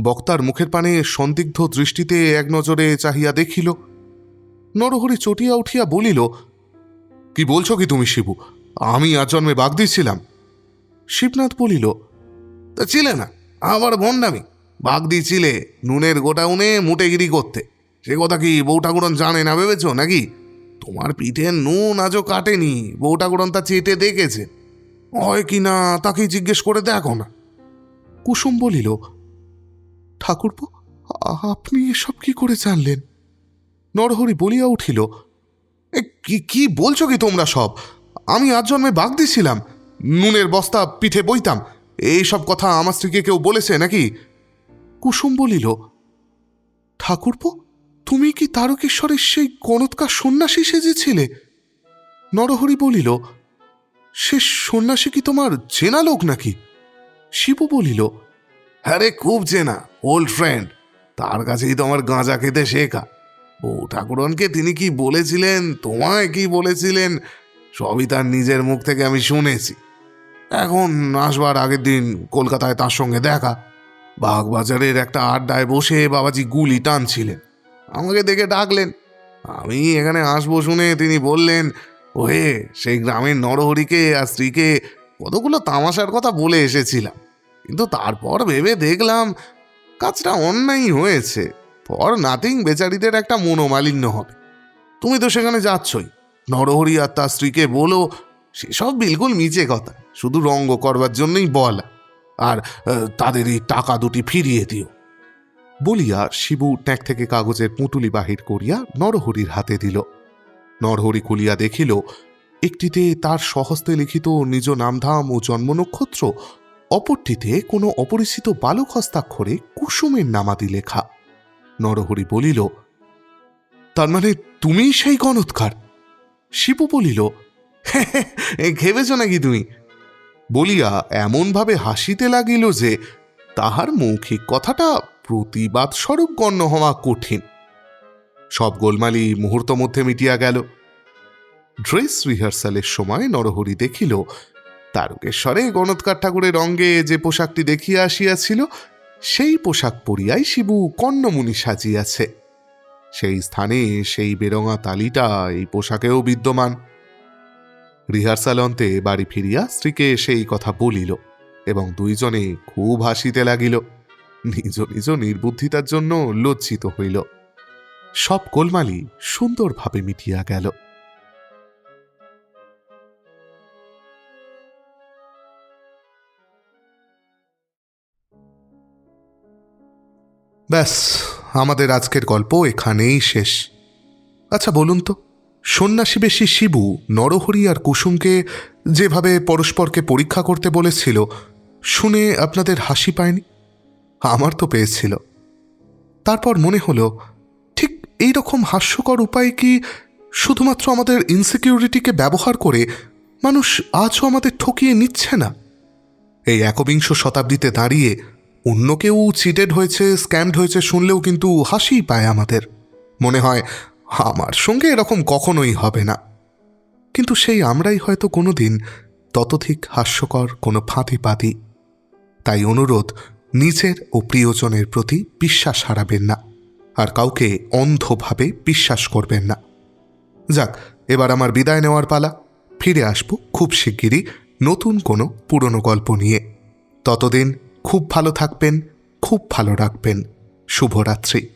বক্তার মুখের পানে সন্দিগ্ধ দৃষ্টিতে এক নজরে চাহিয়া দেখিল। নরহরি চটিয়া উঠিয়া বলিল, কি বলছো কি তুমি শিবু? আমি আজ জন্মে বাগ দিচ্ছিলাম? শিবনাথ বলিল, তা ছিলে না, আবার ভণ্ডামি। বাগদি ছিলে নুনের গোটা উনে মুটেগিরি করতে। সে কথা কি বউ ঠাকুরন জানে না ভেবেছ নাকি? তোমার পিঠের নুন আজও কাটেনি, বউ ঠাকুরন তা চেটে দেখেছে। হয় কি না তাকেই জিজ্ঞেস করে দেখো না। কুসুম বলিল, ঠাকুরপো, আপনি এসব কি করে জানলেন? নরহরি বলিয়া উঠিল, কি কি বলছো কি তোমরা সব? আমি আজ জন্মে বাগ দিছিলাম, নুনের বস্তা পিঠে বইতাম, এইসব কথা আমার স্ত্রীকে কেউ বলেছে নাকি? কুসুম বলিল, ঠাকুরপো, তুমি কি তারকেশ্বরের সেই গণৎকার সন্ন্যাসী সেজেছিলে? নরহরি বলিল, সে সন্ন্যাসী কি তোমার চেনা লোক নাকি? শিবু বলিল, আরে খুব চেনা, ওল্ড ফ্রেন্ড। তার কাছেই তো আমার গাঁজা খেতে শেখা। বউ ঠাকুরনকে তিনি কি বলেছিলেন, তোমায় কি বলেছিলেন, সবই তার নিজের মুখ থেকে আমি শুনেছি। এখন আসবার আগের দিন কলকাতায় তার সঙ্গে দেখা। বাগবাজারের একটা আড্ডায় বসে বাবাজি গুলি টানছিলেন। আমাকে দেখে ডাকলেন। আমি এখানে আসবো শুনে তিনি বললেন, ওহে, সেই গ্রামের নরহরিকে আর স্ত্রীকে কতগুলো তামাশার কথা বলে এসেছিলাম, কিন্তু তারপর ভেবে দেখলাম কাজটা অন্যায় হয়েছে। ফর নাথিং বেচারিদের একটা মনোমালিন্য হবে। তুমি তো সেখানে যাচ্ছই, নরহরি আর তার স্ত্রীকে বলো সেসব বিলকুল মিছে কথা, শুধু রঙ্গ করবার জন্যই বলা, আর তাদের এই টাকা দুটি ফিরিয়ে দিও। বলিয়া শিবু ট্যাঁক থেকে কাগজের পুঁটুলি বাহির করিয়া নরহরির হাতে দিল। নরহরি খুলিয়া দেখিল, একটিতে তার স্বহস্তে লিখিত নিজ নামধাম ও জন্ম নক্ষত্র, অপরটিতে কোনো অপরিচিত বালক হস্তাক্ষরে কুসুমের নামাদি লেখা। নরহরি বলিল, তার মানে তুমি সেই গণৎকার? শিবু বলিল, ভেবেছ নাকি তুমি? বলিয়া এমনভাবে হাসিতে লাগিল যে তাহার মৌখিক কথাটা প্রতিবাদ স্বরূপ গণ্য হওয়া কঠিন। সব গোলমালি মুহূর্ত মধ্যে মিটিয়া গেল। ড্রেস রিহার্সালের সময় নরহরি দেখিল, তারকেশ্বরে গণৎকার ঠাকুরের অঙ্গে যে পোশাকটি দেখিয়া আসিয়াছিল, সেই পোশাক পরিয়াই শিবু কর্ণমুনি সাজিয়াছে। সেই স্থানে সেই বেরঙা তালিটা এই পোশাকেও বিদ্যমান। রিহার্সাল অন্তে বাড়ি ফিরিয়া স্ত্রীকে সেই কথা বলিল এবং দুইজনে খুব হাসিতে লাগিল। নিজ নিজ নির্বুদ্ধিতার জন্য লজ্জিত হইল। সব গোলমালি সুন্দরভাবে মিটিয়া গেল। ব্যাস, আমাদের আজকের গল্প এখানেই শেষ। আচ্ছা বলুন তো, সন্ন্যাসী বেশী শিবু নরহরি আর কুসুমকে যেভাবে পরস্পরকে পরীক্ষা করতে বলেছিল, শুনে আপনাদের হাসি পায়নি? আমার তো পেয়েছিল। তারপর মনে হলো, ঠিক এই রকম হাস্যকর উপায় কি শুধুমাত্র আমাদের ইনসিকিউরিটিকে ব্যবহার করে মানুষ আজও আমাদের ঠকিয়ে নিচ্ছে না? এই একবিংশ শতাব্দীতে দাঁড়িয়ে অন্য কেউ চিটেড হয়েছে, স্ক্যামড হয়েছে শুনলেও কিন্তু হাসিই পায় আমাদের। মনে হয় আমার সঙ্গে এরকম কখনোই হবে না। কিন্তু সেই আমরাই হয়তো কোনোদিন ততোধিক হাস্যকর কোনো ফাঁদি পাতি। তাই অনুরোধ, নিজের ও প্রিয়জনের প্রতি বিশ্বাস হারাবেন না, আর কাউকে অন্ধভাবে বিশ্বাস করবেন না। যাক, এবার আমার বিদায় নেওয়ার পালা। ফিরে আসবো খুব শিগগিরই নতুন কোনো পুরনো গল্প নিয়ে। ততদিন খুব ভালো থাকবেন, খুব ভালো রাখবেন। শুভরাত্রি।